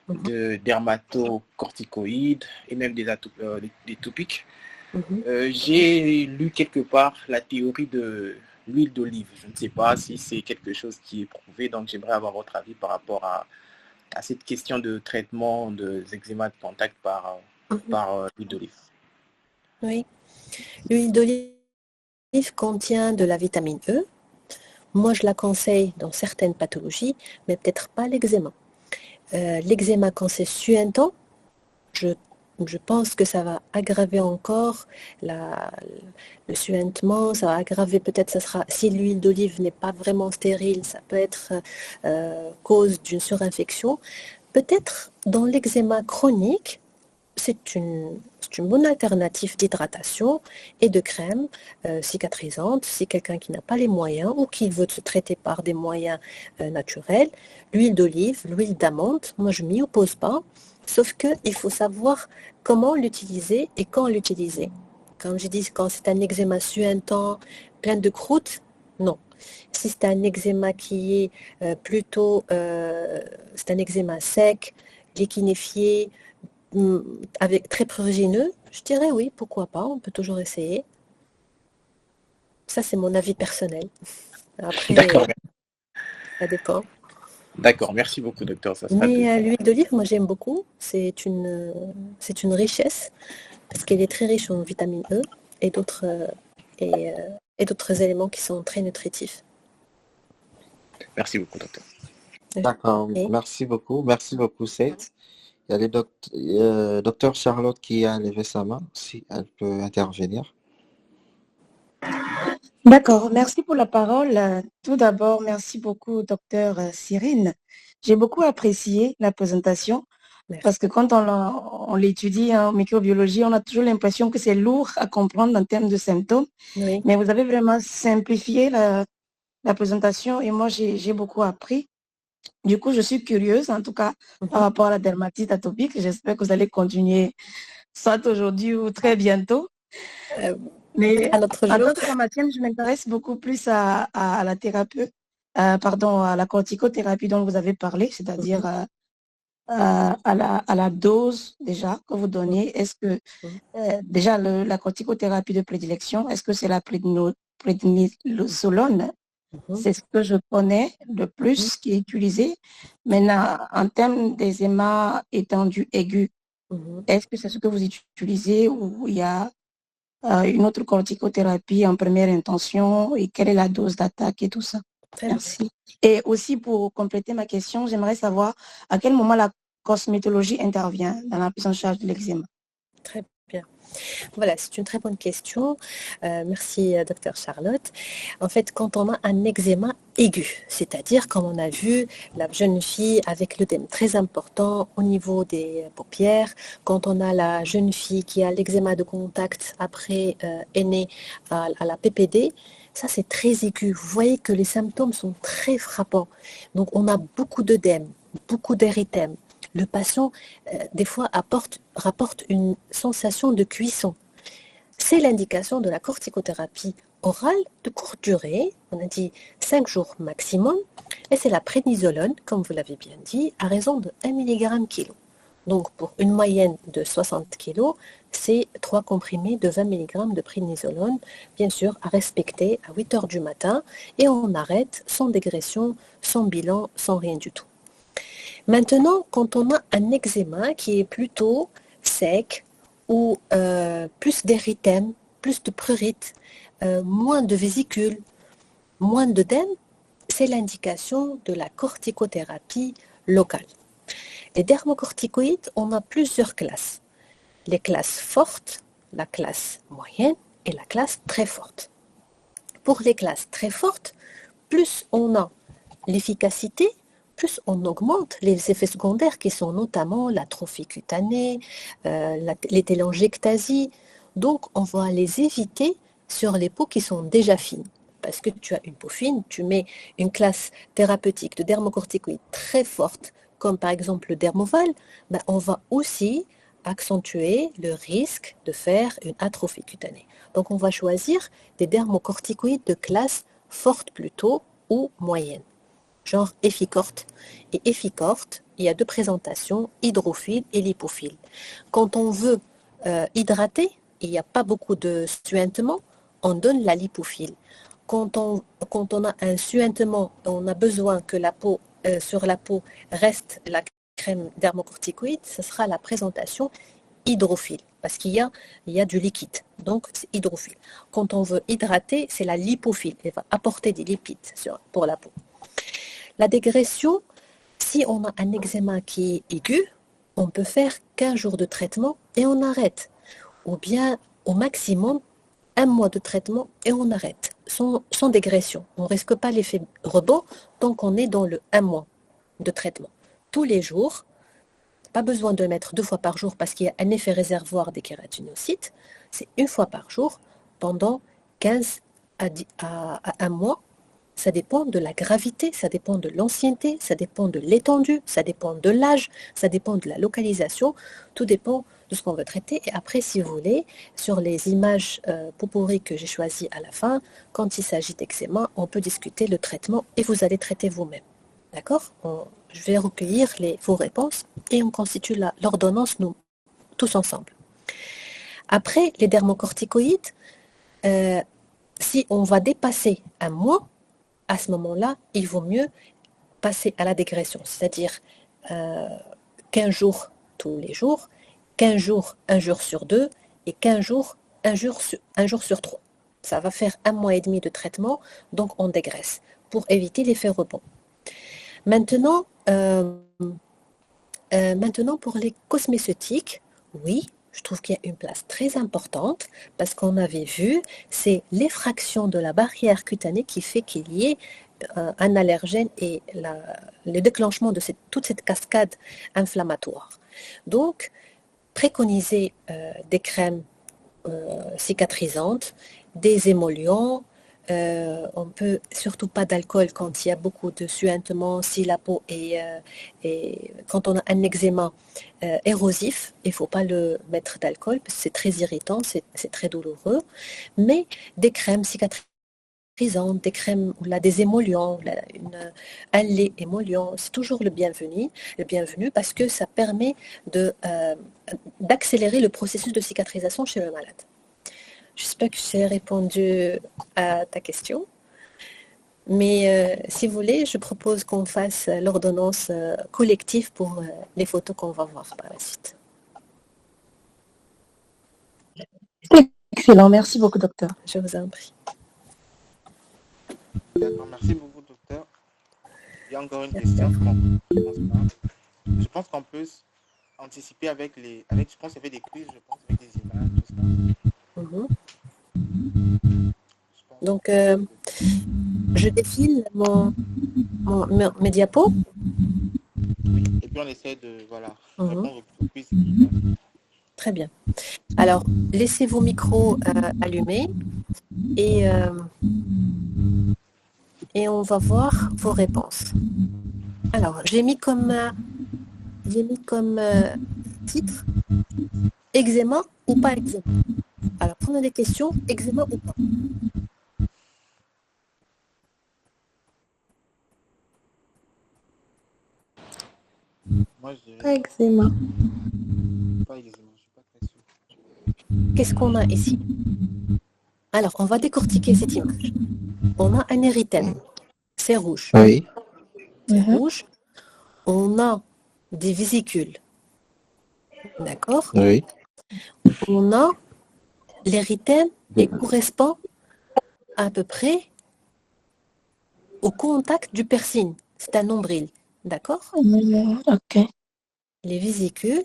de dermatocorticoïdes et même des topiques. J'ai lu quelque part la théorie de l'huile d'olive. Je ne sais pas si c'est quelque chose qui est prouvé, donc j'aimerais avoir votre avis par rapport à cette question de traitement des eczémas de contact par l'huile d'olive. Oui, l'huile d'olive contient de la vitamine E. Moi, je la conseille dans certaines pathologies, mais peut-être pas l'eczéma. L'eczéma, quand c'est suintant, je pense que ça va aggraver encore le suintement, ça va aggraver, peut-être ça sera, si l'huile d'olive n'est pas vraiment stérile, ça peut être cause d'une surinfection. Peut-être dans l'eczéma chronique, c'est une bonne alternative d'hydratation et de crème cicatrisante. Si quelqu'un qui n'a pas les moyens ou qui veut se traiter par des moyens naturels, l'huile d'olive, l'huile d'amande, moi je ne m'y oppose pas, sauf qu'il faut savoir comment l'utiliser et quand l'utiliser. Comme je dis, quand c'est un eczéma suintant, plein de croûtes, non. Si c'est un eczéma qui est plutôt, c'est un eczéma sec, liquéfié, avec très prurigineux, je dirais oui, pourquoi pas, on peut toujours essayer. Ça, c'est mon avis personnel. Après, D'accord, ça dépend. d'accord. Merci beaucoup, docteur. Ça sera tout. Mais l'huile d'olive, moi j'aime beaucoup. C'est une richesse parce qu'elle est très riche en vitamine E et d'autres éléments qui sont très nutritifs. Merci beaucoup, docteur. D'accord, Et merci beaucoup. Merci beaucoup, Seth. Il y a le docteur Charlotte qui a levé sa main, si elle peut intervenir. D'accord, merci pour la parole. Tout d'abord, merci beaucoup, docteur Cyrine. J'ai beaucoup apprécié la présentation merci. parce que quand on l'étudie en microbiologie, on a toujours l'impression que c'est lourd à comprendre en termes de symptômes, Oui. mais vous avez vraiment simplifié la présentation et moi, j'ai beaucoup appris. Du coup, je suis curieuse, en tout cas, par rapport à la dermatite atopique. J'espère que vous allez continuer, soit aujourd'hui ou très bientôt. Mais À notre en jour. tant que pharmacienne, je m'intéresse beaucoup plus à la thérapie, à la corticothérapie dont vous avez parlé, c'est-à-dire à la dose déjà que vous donnez. Est-ce que déjà la corticothérapie de prédilection, est-ce que c'est la prédnisolone? C'est ce que je connais le plus qui est utilisé. Maintenant, en termes d'eczéma étendu aigu, est-ce que c'est ce que vous utilisez ou il y a une autre corticothérapie en première intention et quelle est la dose d'attaque et tout ça? Merci. Et aussi pour compléter ma question, j'aimerais savoir à quel moment la cosmétologie intervient dans la prise en charge de l'eczéma. Très bien. Voilà, c'est une très bonne question. Merci, docteur Charlotte. En fait, quand on a un eczéma aigu, c'est-à-dire comme on a vu la jeune fille avec l'œdème très important au niveau des paupières, quand on a la jeune fille qui a l'eczéma de contact après aînée à la PPD, ça c'est très aigu. Vous voyez que les symptômes sont très frappants. Donc on a beaucoup d'œdème, beaucoup d'érythème. Le patient, des fois, rapporte une sensation de cuisson. C'est l'indication de la corticothérapie orale de courte durée, on a dit 5 jours maximum, et c'est la prédnisolone, comme vous l'avez bien dit, à raison de 1 mg kg. Donc, pour une moyenne de 60 kg, c'est 3 comprimés de 20 mg de prédnisolone, bien sûr, à respecter à 8 heures du matin, et on arrête sans dégression, sans bilan, sans rien du tout. Maintenant, quand on a un eczéma qui est plutôt sec ou plus d'érythème, plus de prurite, moins de vésicules, moins d'œdème, c'est l'indication de la corticothérapie locale. Les dermocorticoïdes, on a plusieurs classes. Les classes fortes, la classe moyenne et la classe très forte. Pour les classes très fortes, plus on a l'efficacité, plus on augmente les effets secondaires qui sont notamment l'atrophie cutanée, les télangiectasies. Donc, on va les éviter sur les peaux qui sont déjà fines. Parce que tu as une peau fine, tu mets une classe thérapeutique de dermocorticoïdes très forte, comme par exemple le dermoval, ben on va aussi accentuer le risque de faire une atrophie cutanée. Donc, on va choisir des dermocorticoïdes de classe forte plutôt ou moyenne, genre Efficorte. Et Efficorte, il y a deux présentations, hydrophile et lipophile. Quand on veut hydrater, il n'y a pas beaucoup de suintement, on donne la lipophile. Quand on a un suintement, on a besoin que la peau, sur la peau reste la crème dermocorticoïde, ce sera la présentation hydrophile, parce qu'il y a du liquide, donc c'est hydrophile. Quand on veut hydrater, c'est la lipophile, elle va apporter des lipides pour la peau. La dégression, si on a un eczéma qui est aigu, on peut faire 15 jours de traitement et on arrête. Ou bien, au maximum, 1 mois de traitement et on arrête, sans dégression. On ne risque pas l'effet rebond tant qu'on est dans le 1 mois de traitement. Tous les jours, pas besoin de le mettre 2 fois par jour parce qu'il y a un effet réservoir des kératinocytes, c'est 1 fois par jour pendant 15 à 1 mois. Ça dépend de la gravité, ça dépend de l'ancienneté, ça dépend de l'étendue, ça dépend de l'âge, ça dépend de la localisation. Tout dépend de ce qu'on veut traiter. Et après, si vous voulez, sur les images potpourri que j'ai choisies à la fin, quand il s'agit d'eczéma, on peut discuter le traitement et vous allez traiter vous-même. D'accord? Je vais recueillir vos réponses et on constitue l'ordonnance, nous, tous ensemble. Après, les dermocorticoïdes, si on va dépasser un mois, à ce moment-là, il vaut mieux passer à la dégression, c'est-à-dire 15 jours tous les jours, 15 jours, un jour sur 2, et 15 jours, un jour sur 3. Ça va faire 1 mois et demi de traitement, donc on dégraisse, pour éviter l'effet rebond. Maintenant, pour les cosmétiques, oui, je trouve qu'il y a une place très importante parce qu'on avait vu, c'est l'effraction de la barrière cutanée qui fait qu'il y ait un allergène et le déclenchement de toute cette cascade inflammatoire. Donc, préconiser des crèmes cicatrisantes, des émollients. On peut surtout pas d'alcool quand il y a beaucoup de suintement, si la peau est quand on a un eczéma érosif, il faut pas le mettre d'alcool parce que c'est très irritant, c'est très douloureux. Mais des crèmes cicatrisantes, des crèmes des émollients, un lait émollient, c'est toujours le bienvenu parce que ça permet d'accélérer le processus de cicatrisation chez le malade. J'espère que j'ai répondu à ta question. Mais si vous voulez, je propose qu'on fasse l'ordonnance collective pour les photos qu'on va voir par la suite. Excellent, merci beaucoup, docteur. Je vous en prie. D'accord, merci beaucoup, docteur. Il y a encore une question. Je pense qu'on peut anticiper avec je pense qu'il y avait des quiz, je pense, avec des images, tout ça. Donc, je défile mes diapos. Oui, et puis on essaie de répondre au quiz. Très bien. Alors, laissez vos micros allumés et on va voir vos réponses. Alors, j'ai mis comme titre eczéma ou pas eczéma. Alors, on a des questions, eczéma ou pas? Moi, je dirais Pas eczéma. pas eczéma, je suis pas très sûr. Qu'est-ce qu'on a ici? Alors, on va décortiquer cette image. On a un érythème, c'est rouge. Oui. C'est rouge. On a des vésicules. D'accord? Oui. On a l'érythème qui correspond à peu près au contact du piercing. C'est un nombril. D'accord? Ok. Les vésicules.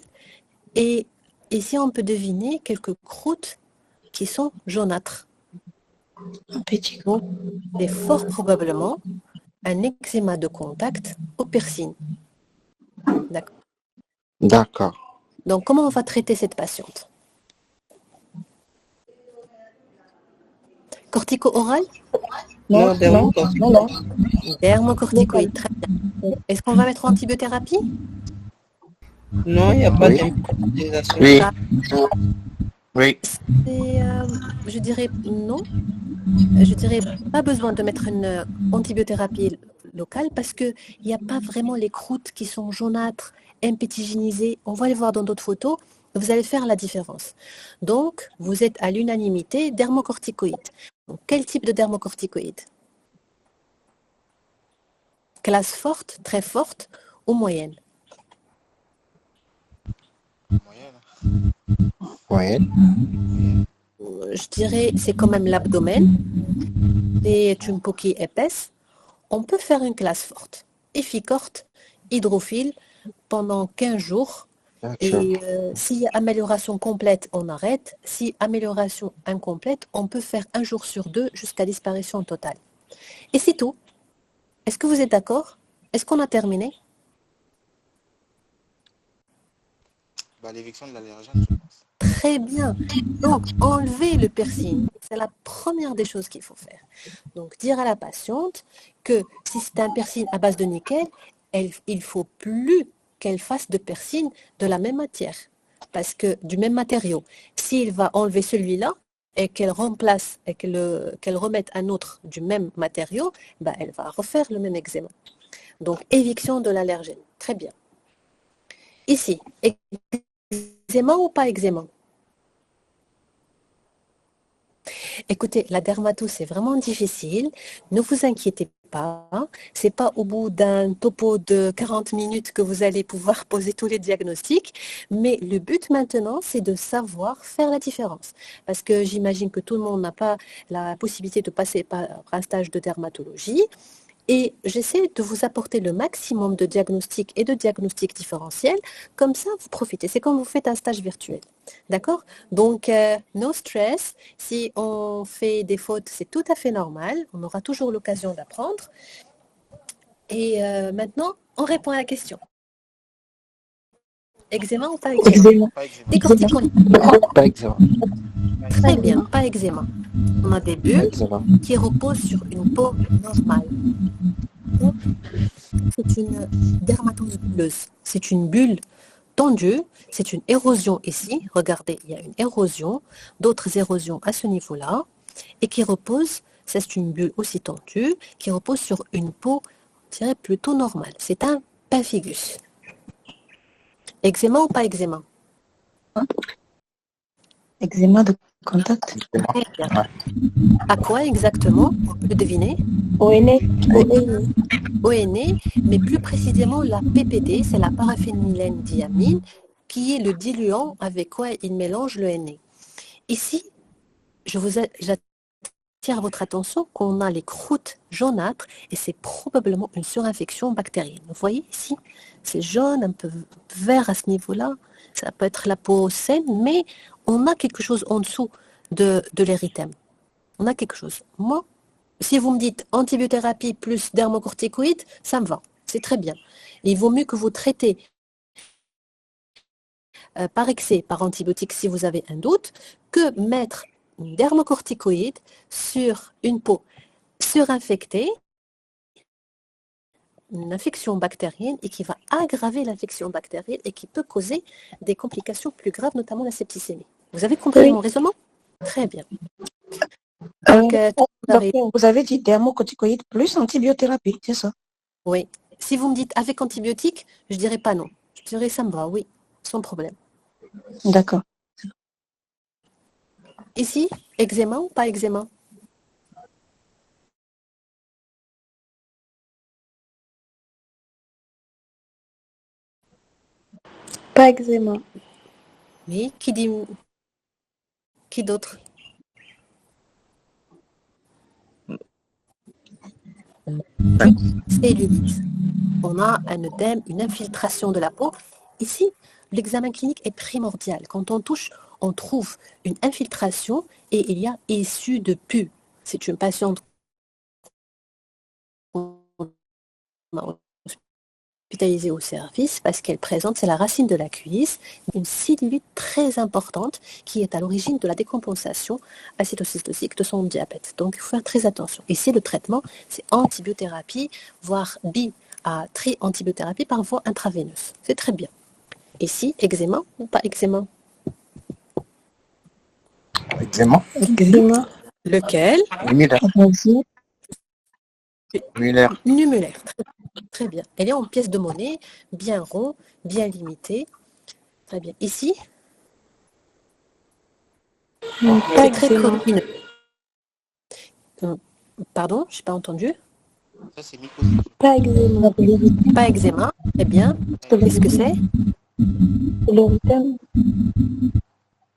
Et ici, on peut deviner quelques croûtes qui sont jaunâtres. Un petit coup. Donc, c'est fort probablement un eczéma de contact au piercing. D'accord. D'accord. Donc, comment on va traiter cette patiente? Cortico-oral? Non. Dermocorticoïde, très bien. Est-ce qu'on va mettre antibiothérapie? Non, il n'y a pas Oui. d'immobilisation. Oui. Oui. Je dirais non. Je dirais pas besoin de mettre une antibiothérapie locale parce qu'il n'y a pas vraiment les croûtes qui sont jaunâtres, impétigénisées. On va les voir dans d'autres photos. Vous allez faire la différence. Donc, vous êtes à l'unanimité dermocorticoïde. Donc, quel type de dermocorticoïde? Classe forte, très forte ou moyenne? Moyenne. Je dirais c'est quand même l'abdomen. C'est une peau qui est épaisse. On peut faire une classe forte. Efficorte, hydrophile, pendant 15 jours. Et s'il y a amélioration complète, on arrête. Si amélioration incomplète, on peut faire 1 jour sur 2 jusqu'à disparition totale. Et c'est tout. Est-ce que vous êtes d'accord? Est-ce qu'on a terminé? L'éviction de l'allergène, je pense. Très bien. Donc, enlever le piercing, c'est la première des choses qu'il faut faire. Donc, dire à la patiente que si c'est un piercing à base de nickel, il ne faut plus qu'elle fasse de piercing de la même matière, parce que du même matériau. S'il va enlever celui-là et qu'elle remplace et qu'elle remette un autre du même matériau, ben, elle va refaire le même eczéma. Donc, éviction de l'allergène. Très bien. Ici, eczéma ou pas eczéma? Écoutez, la dermatose, c'est vraiment difficile. Ne vous inquiétez pas. C'est pas au bout d'un topo de 40 minutes que vous allez pouvoir poser tous les diagnostics. Mais le but maintenant, c'est de savoir faire la différence. Parce que j'imagine que tout le monde n'a pas la possibilité de passer par un stage de dermatologie. Et j'essaie de vous apporter le maximum de diagnostics et de diagnostics différentiels. Comme ça, vous profitez. C'est comme vous faites un stage virtuel. D'accord? Donc, no stress. Si on fait des fautes, c'est tout à fait normal. On aura toujours l'occasion d'apprendre. Et maintenant, on répond à la question. Eczéma ou pas eczéma? Pas eczéma. Décortiquons. Pas eczéma. Très bien, pas eczéma. On a des Pas bulles eczéma. qui reposent sur une peau normale. C'est une dermatose bulleuse. C'est une bulle tendue. C'est une érosion ici. Regardez, il y a une érosion, d'autres érosions à ce niveau-là, et qui repose, c'est une bulle aussi tendue, qui repose sur une peau, je dirais, plutôt normale. C'est un pemphigus. Eczéma ou pas eczéma? Eczéma de contact. Très bien. À quoi exactement? On peut deviner? ONE. ONE, mais plus précisément la PPD, c'est la paraphénylène-diamine, qui est le diluant avec quoi il mélange le Na. Ici, j'attire votre attention qu'on a les croûtes jaunâtres et c'est probablement une surinfection bactérienne. Vous voyez ici, c'est jaune, un peu vert à ce niveau-là. Ça peut être la peau saine, mais on a quelque chose en dessous de l'érythème. On a quelque chose. Moi, si vous me dites antibiothérapie plus dermocorticoïdes, ça me va. C'est très bien. Il vaut mieux que vous traitez par excès, par antibiotique si vous avez un doute, que mettre une dermocorticoïde sur une peau surinfectée, une infection bactérienne et qui va aggraver l'infection bactérienne et qui peut causer des complications plus graves, notamment la septicémie. Vous avez compris mon raisonnement? Très bien. Donc, vous avez dit dermocorticoïde plus antibiothérapie, c'est ça? Oui. Si vous me dites avec antibiotiques, je dirais pas non. Je dirais ça me va, oui, sans problème. D'accord. Ici, eczéma ou pas eczéma? Pas eczéma. Oui, qui d'autre? Cellulite. On a un œdème, une infiltration de la peau. Ici, l'examen clinique est primordial. Quand on touche, on trouve une infiltration et il y a issue de pus. C'est une patiente hospitalisée au service parce qu'elle présente, c'est la racine de la cuisse, une cellulite très importante qui est à l'origine de la décompensation acétocystosique de son diabète. Donc, il faut faire très attention. Ici, le traitement, c'est antibiothérapie, voire à tri-antibiothérapie par voie intraveineuse. C'est très bien. Ici, eczéma ou pas eczéma? Eczéma. Eczéma. Lequel? Numulaire. Numulaire. Très bien. Elle est en pièces de monnaie, bien rond, bien limité. Très bien. Ici, Pas c'est très eczéma. commun. Pardon, je n'ai pas entendu. Ça, c'est mycosique. Pas eczéma. Pas eczéma. Très bien. Qu'est-ce que c'est? L'érythème.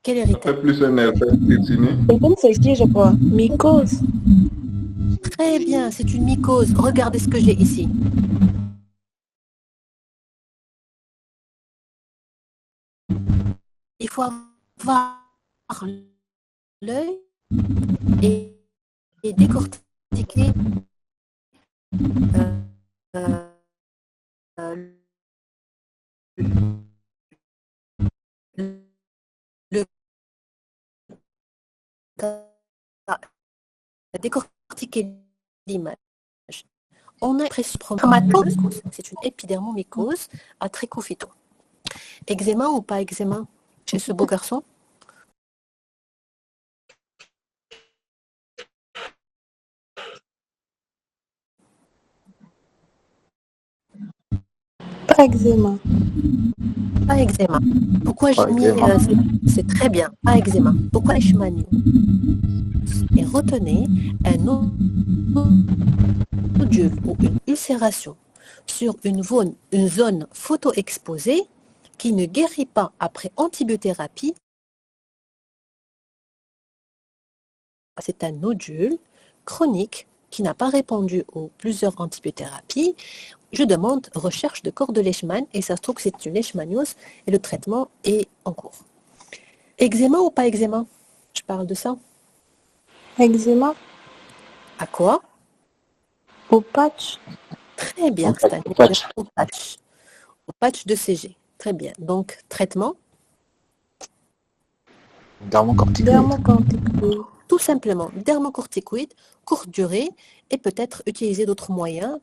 Quel Ça fait érythème? plus un herpès tétiné. L'érythème, c'est ici, je crois. Mycose. Très bien, c'est une mycose. Regardez ce que j'ai ici. Il faut avoir l'œil et décortiquer le à décortiquer l'image, on a l'impression dermatomycose. C'est une épidermomycose à trichophyton. Eczéma ou pas eczéma chez ce beau garçon? Pas eczéma. Pas eczéma. Pourquoi j'ai Pas mis eczéma. c'est très bien, pas eczéma. Pourquoi leishmaniose? Et retenez un nodule ou une ulcération sur une zone photoexposée qui ne guérit pas après antibiothérapie. C'est un nodule chronique qui n'a pas répondu aux plusieurs antibiothérapies. Je demande recherche de corps de Leishman et ça se trouve que c'est une leishmaniose et le traitement est en cours. Eczéma ou pas eczéma? Je parle de ça. Eczéma À quoi? au patch. Très bien, Ok, c'est un patch. eczéma au patch. Au patch de CG. Très bien. Donc, traitement, Dermocorticoïde. Dermocorticoïde. tout simplement dermocorticoïde, courte durée et peut-être utiliser d'autres moyens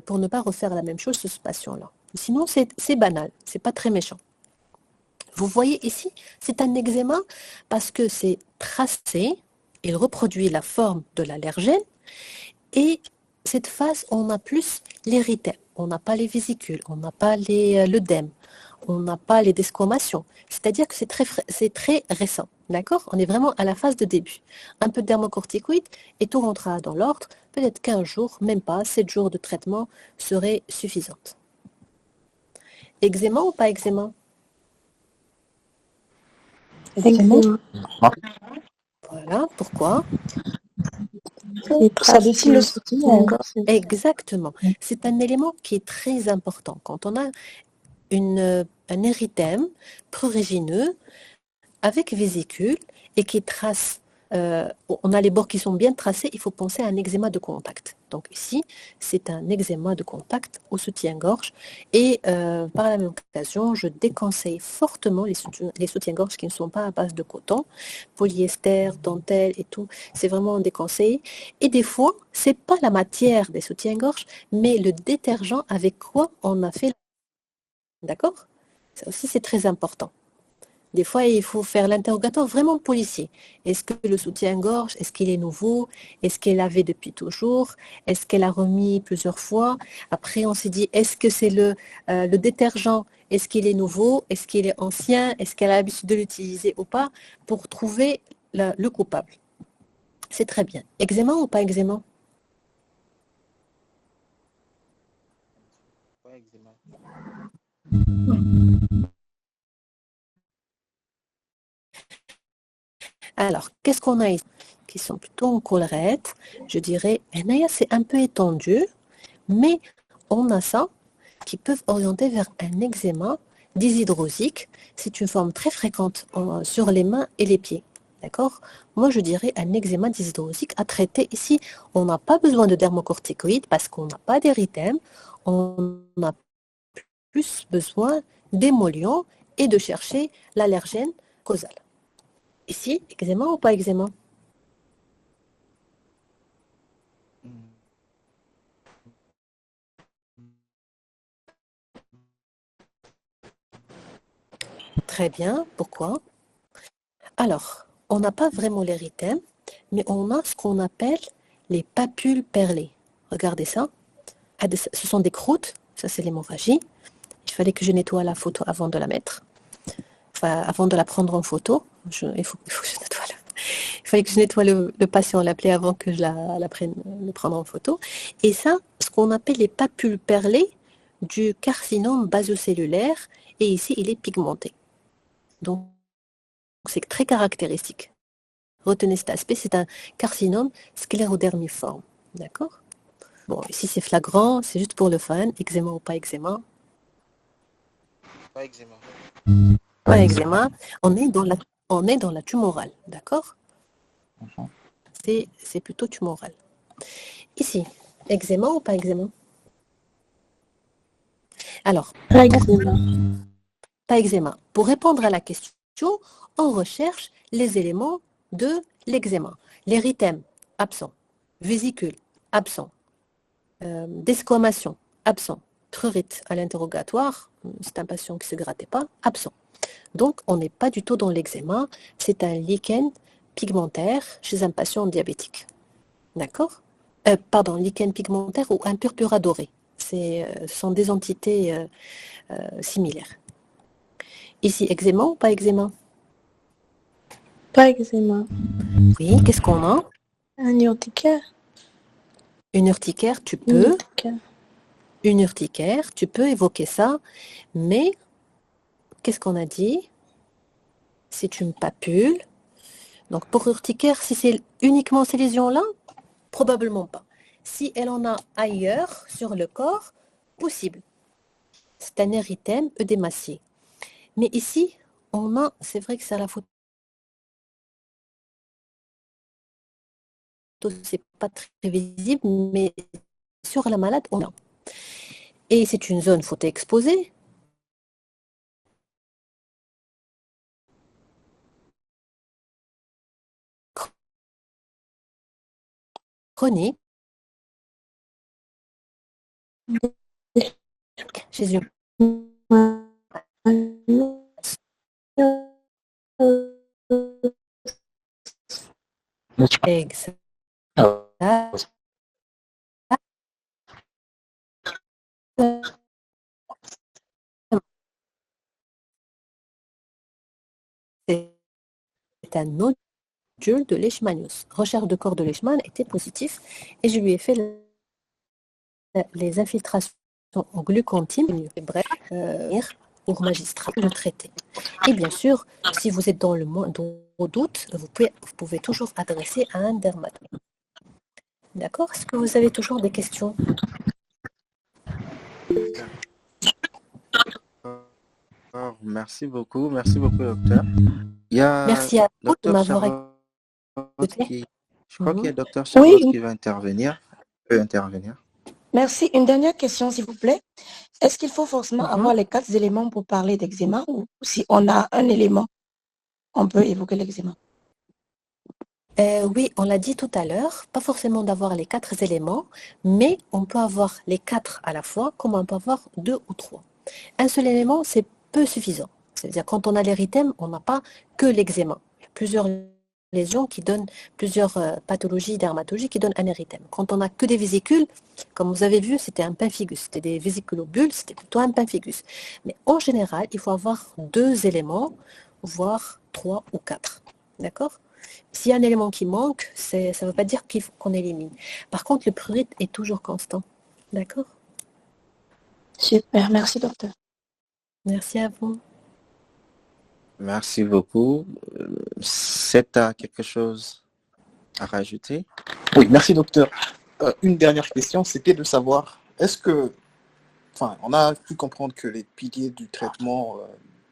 pour ne pas refaire la même chose sur ce patient-là. Sinon, c'est banal, c'est pas très méchant. Vous voyez ici, c'est un eczéma parce que c'est tracé, il reproduit la forme de l'allergène et cette phase, on a plus l'érythème, on n'a pas les vésicules, on n'a pas l'œdème, on n'a pas les desquamations. C'est-à-dire que c'est très récent, d'accord? On est vraiment à la phase de début. Un peu de dermocorticoïde et tout rentrera dans l'ordre. Peut-être 15 jours, même pas, 7 jours de traitement seraient suffisants. Eczéma ou pas eczéma? Eczéma. Voilà, pourquoi? Ça dessine le soutien-gorge. Exactement. C'est un élément qui est très important. Quand on a un érythème prurigineux avec vésicule et qui trace, on a les bords qui sont bien tracés, il faut penser à un eczéma de contact. Donc ici, c'est un eczéma de contact au soutien-gorge et par la même occasion, je déconseille fortement les soutiens-gorge qui ne sont pas à base de coton, polyester, dentelle et tout. C'est vraiment déconseillé. Et des fois, c'est pas la matière des soutiens-gorge, mais le détergent avec quoi on a fait. D'accord? Ça aussi, c'est très important. Des fois, il faut faire l'interrogatoire vraiment policier. Est-ce que le soutien-gorge, est-ce qu'il est nouveau? Est-ce qu'elle l'avait depuis toujours? Est-ce qu'elle a remis plusieurs fois? Après, on s'est dit, est-ce que c'est le détergent? Est-ce qu'il est nouveau? Est-ce qu'il est ancien? Est-ce qu'elle a l'habitude de l'utiliser ou pas? Pour trouver le coupable. C'est très bien. Eczéma ou pas eczéma? Pas eczéma. Alors, qu'est-ce qu'on a ici? Qui sont plutôt en collerette. Je dirais, c'est un peu étendu, mais on a ça qui peuvent orienter vers un eczéma dyshydrosique. C'est une forme très fréquente sur les mains et les pieds. D'accord? Moi, je dirais un eczéma dyshydrosique à traiter ici. On n'a pas besoin de dermocorticoïdes parce qu'on n'a pas d'érythème. On a plus besoin d'émollients et de chercher l'allergène causal. Ici, eczéma ou pas eczéma? Très bien. Pourquoi? Alors, on n'a pas vraiment l'érythème, mais on a ce qu'on appelle les papules perlées. Regardez ça. Ce sont des croûtes. Ça, c'est l'hémorragie. Il fallait que je nettoie la photo avant de la mettre. Enfin, avant de la prendre en photo. Il faut que je nettoie il fallait que je nettoie le patient, l'appeler avant que je la prenne, le prendre en photo. Et ça, ce qu'on appelle les papules perlées du carcinome basocellulaire. Et ici, il est pigmenté. Donc, c'est très caractéristique. Retenez cet aspect, c'est un carcinome sclérodermiforme. D'accord? Bon, ici, c'est flagrant, c'est juste pour le fun. Eczéma ou pas eczéma? Pas eczéma. Pas eczéma. On est dans la tumorale. D'accord? C'est plutôt tumoral. Ici, eczéma ou pas eczéma? Alors, Pas eczéma. pas eczéma. Pour répondre à la question, on recherche les éléments de l'eczéma. L'érythème, absent. Vésicule, absent. Desquamation, absent. Prurite à l'interrogatoire, c'est un patient qui ne se grattait pas, absent. Donc, on n'est pas du tout dans l'eczéma, c'est un lichen pigmentaire chez un patient diabétique. D'accord? Lichen pigmentaire ou un purpura doré. Ce sont des entités similaires. Ici, eczéma ou pas eczéma? Pas eczéma. Oui, qu'est-ce qu'on a? Un urticaire. Une urticaire, tu Une peux. urticaire. Une urticaire, tu peux évoquer ça, mais qu'est-ce qu'on a dit? C'est une papule. Donc pour urticaire, si c'est uniquement ces lésions-là, probablement pas. Si elle en a ailleurs sur le corps, possible. C'est un érythème œdémacié. Mais ici, on a, c'est vrai que c'est à la photo, c'est pas très visible, mais sur la malade, on a. Et c'est une zone photo exposée. Chronique. Chez une exact. C'est un nodule de Leishmanius. Recherche de corps de Leishman était positif et je lui ai fait les infiltrations en glucantine, bref, pour magistrat le traiter. Et bien sûr, si vous êtes dans le moindre doute, vous pouvez toujours adresser à un dermatologue. D'accord? Est-ce que vous avez toujours des questions? Merci beaucoup, docteur. Il y a Merci à vous de docteur m'avoir Charlotte écouté. je crois qu'il y a docteur Charlotte Oui, qui va intervenir. Peut intervenir. merci. Une dernière question, s'il vous plaît. Est-ce qu'il faut forcément avoir les 4 éléments pour parler d'eczéma ou si on a un élément, on peut évoquer l'eczéma? Oui, on l'a dit tout à l'heure, pas forcément d'avoir les 4 éléments, mais on peut avoir les 4 à la fois, comme on peut avoir 2 ou 3. Un seul élément, c'est peu suffisant. C'est-à-dire quand on a l'érythème, on n'a pas que l'eczéma. Il y a plusieurs lésions qui donnent plusieurs pathologies dermatologiques qui donnent un érythème. Quand on n'a que des vésicules, comme vous avez vu, c'était un pemphigus. C'était des vésiculobules, c'était plutôt un pemphigus. Mais en général, il faut avoir 2 éléments, voire 3 ou 4. D'accord? S'il y a un élément qui manque, ça ne veut pas dire qu'on élimine. Par contre, le prurite est toujours constant. D'accord? Super, merci docteur. Merci à vous. Merci beaucoup. C'est quelque chose à rajouter? Oui, merci docteur. Une dernière question, c'était de savoir, est-ce que, on a pu comprendre que les piliers du traitement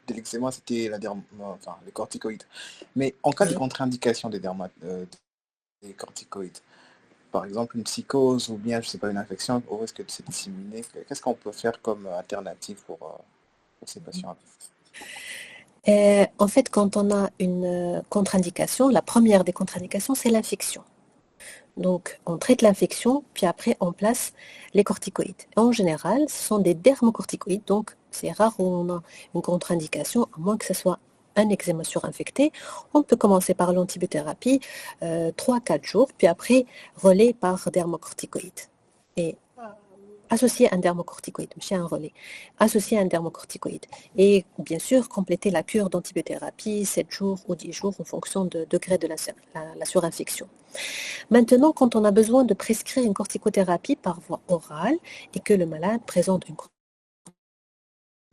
de l'eczéma, c'était les corticoïdes. Mais en cas de contre-indication des corticoïdes, par exemple une psychose ou bien, je sais pas, une infection au risque de se disséminer, qu'est-ce qu'on peut faire comme alternative pour ces patients? En fait, quand on a une contre-indication, la première des contre-indications, c'est l'infection. Donc, on traite l'infection, puis après, on place les corticoïdes. En général, ce sont des dermocorticoïdes, donc c'est rare où on a une contre-indication, à moins que ce soit un eczéma surinfecté. On peut commencer par l'antibiothérapie 3-4 jours, puis après, relais par dermocorticoïdes. Et associer un dermocorticoïde, c'est un relais, associer un dermocorticoïde. Et bien sûr, compléter la cure d'antibiothérapie 7 jours ou 10 jours en fonction de degré de la surinfection. Maintenant, quand on a besoin de prescrire une corticothérapie par voie orale et que le malade présente une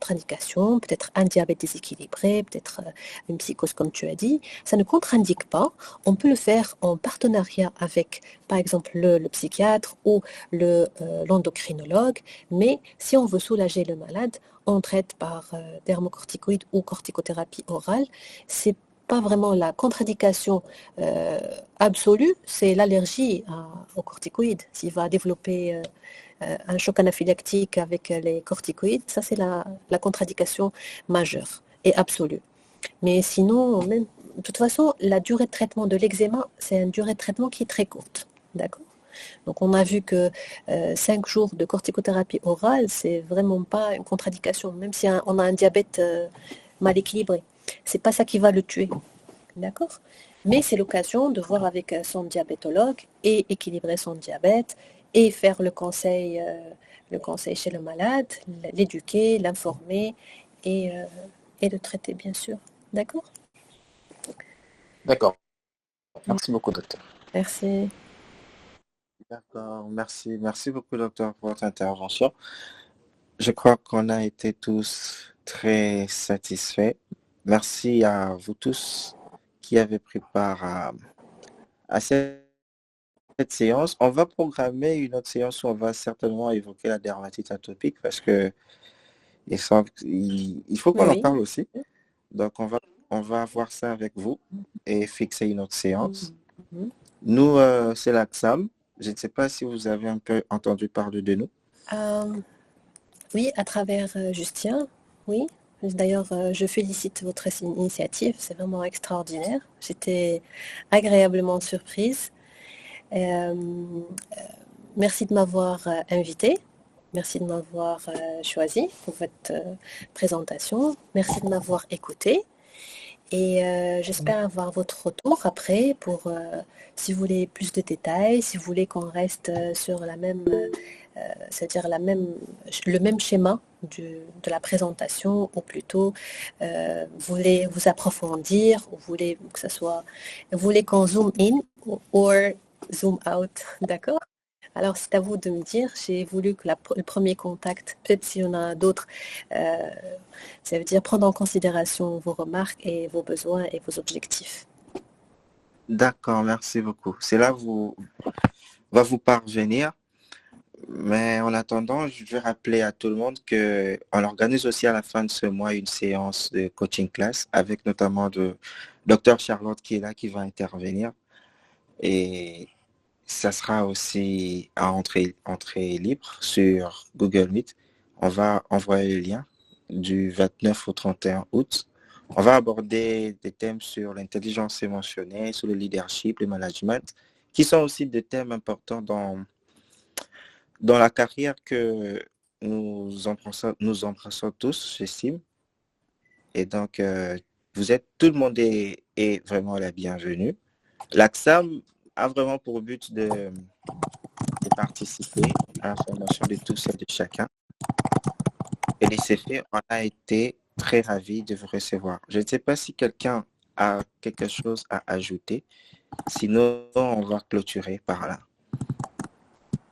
contre-indication, peut-être un diabète déséquilibré, peut-être une psychose comme tu as dit, ça ne contre-indique pas. On peut le faire en partenariat avec, par exemple, le psychiatre ou l'endocrinologue, mais si on veut soulager le malade, on traite par dermocorticoïde ou corticothérapie orale. C'est pas vraiment la contre-indication absolue, c'est l'allergie aux corticoïdes. S'il va développer un choc anaphylactique avec les corticoïdes, ça c'est la contre-indication majeure et absolue. Mais sinon, même de toute façon, la durée de traitement de l'eczéma, c'est une durée de traitement qui est très courte. D'accord? Donc, on a vu que 5 jours de corticothérapie orale, c'est vraiment pas une contre-indication, même si on a un diabète mal équilibré. C'est pas ça qui va le tuer. D'accord? Mais c'est l'occasion de voir avec son diabétologue et équilibrer son diabète et faire le conseil chez le malade, l'éduquer, l'informer et le traiter, bien sûr. D'accord? D'accord. Merci beaucoup, docteur. Merci. D'accord, merci. Merci beaucoup, docteur, pour votre intervention. Je crois qu'on a été tous très satisfaits. Merci à vous tous qui avez pris part à cette séance. On va programmer une autre séance où on va certainement évoquer la dermatite atopique parce que il faut qu'on en parle aussi. Donc, on va voir ça avec vous et fixer une autre séance. Nous, c'est l'AXAM. Je ne sais pas si vous avez un peu entendu parler de nous. Oui, à travers Justin, oui. D'ailleurs, je félicite votre initiative, c'est vraiment extraordinaire. J'étais agréablement surprise. Merci de m'avoir invité. Merci de m'avoir choisi pour votre présentation. Merci de m'avoir écouté. Et j'espère avoir votre retour après pour, si vous voulez plus de détails, si vous voulez qu'on reste sur la même, c'est-à-dire le même schéma de la présentation, ou plutôt vous voulez vous approfondir, ou vous voulez qu'on zoom in ou zoom out, d'accord? Alors, c'est à vous de me dire. J'ai voulu que le premier contact, peut-être s'il y en a d'autres, ça veut dire prendre en considération vos remarques et vos besoins et vos objectifs. D'accord, merci beaucoup. Cela va vous parvenir. Mais en attendant, je vais rappeler à tout le monde qu'on organise aussi à la fin de ce mois une séance de coaching class avec notamment de Dr Charlotte qui est là, qui va intervenir. Et ça sera aussi à entrée libre sur Google Meet. On va envoyer le lien du 29 au 31 août. On va aborder des thèmes sur l'intelligence émotionnelle, sur le leadership, le management, qui sont aussi des thèmes importants dans la carrière que nous embrassons tous, j'estime. Et donc, tout le monde est vraiment la bienvenue. L'AXAM a vraiment pour but de participer à la formation de tous et de chacun. Et de ces faits, on a été très ravis de vous recevoir. Je ne sais pas si quelqu'un a quelque chose à ajouter. Sinon, on va clôturer par là.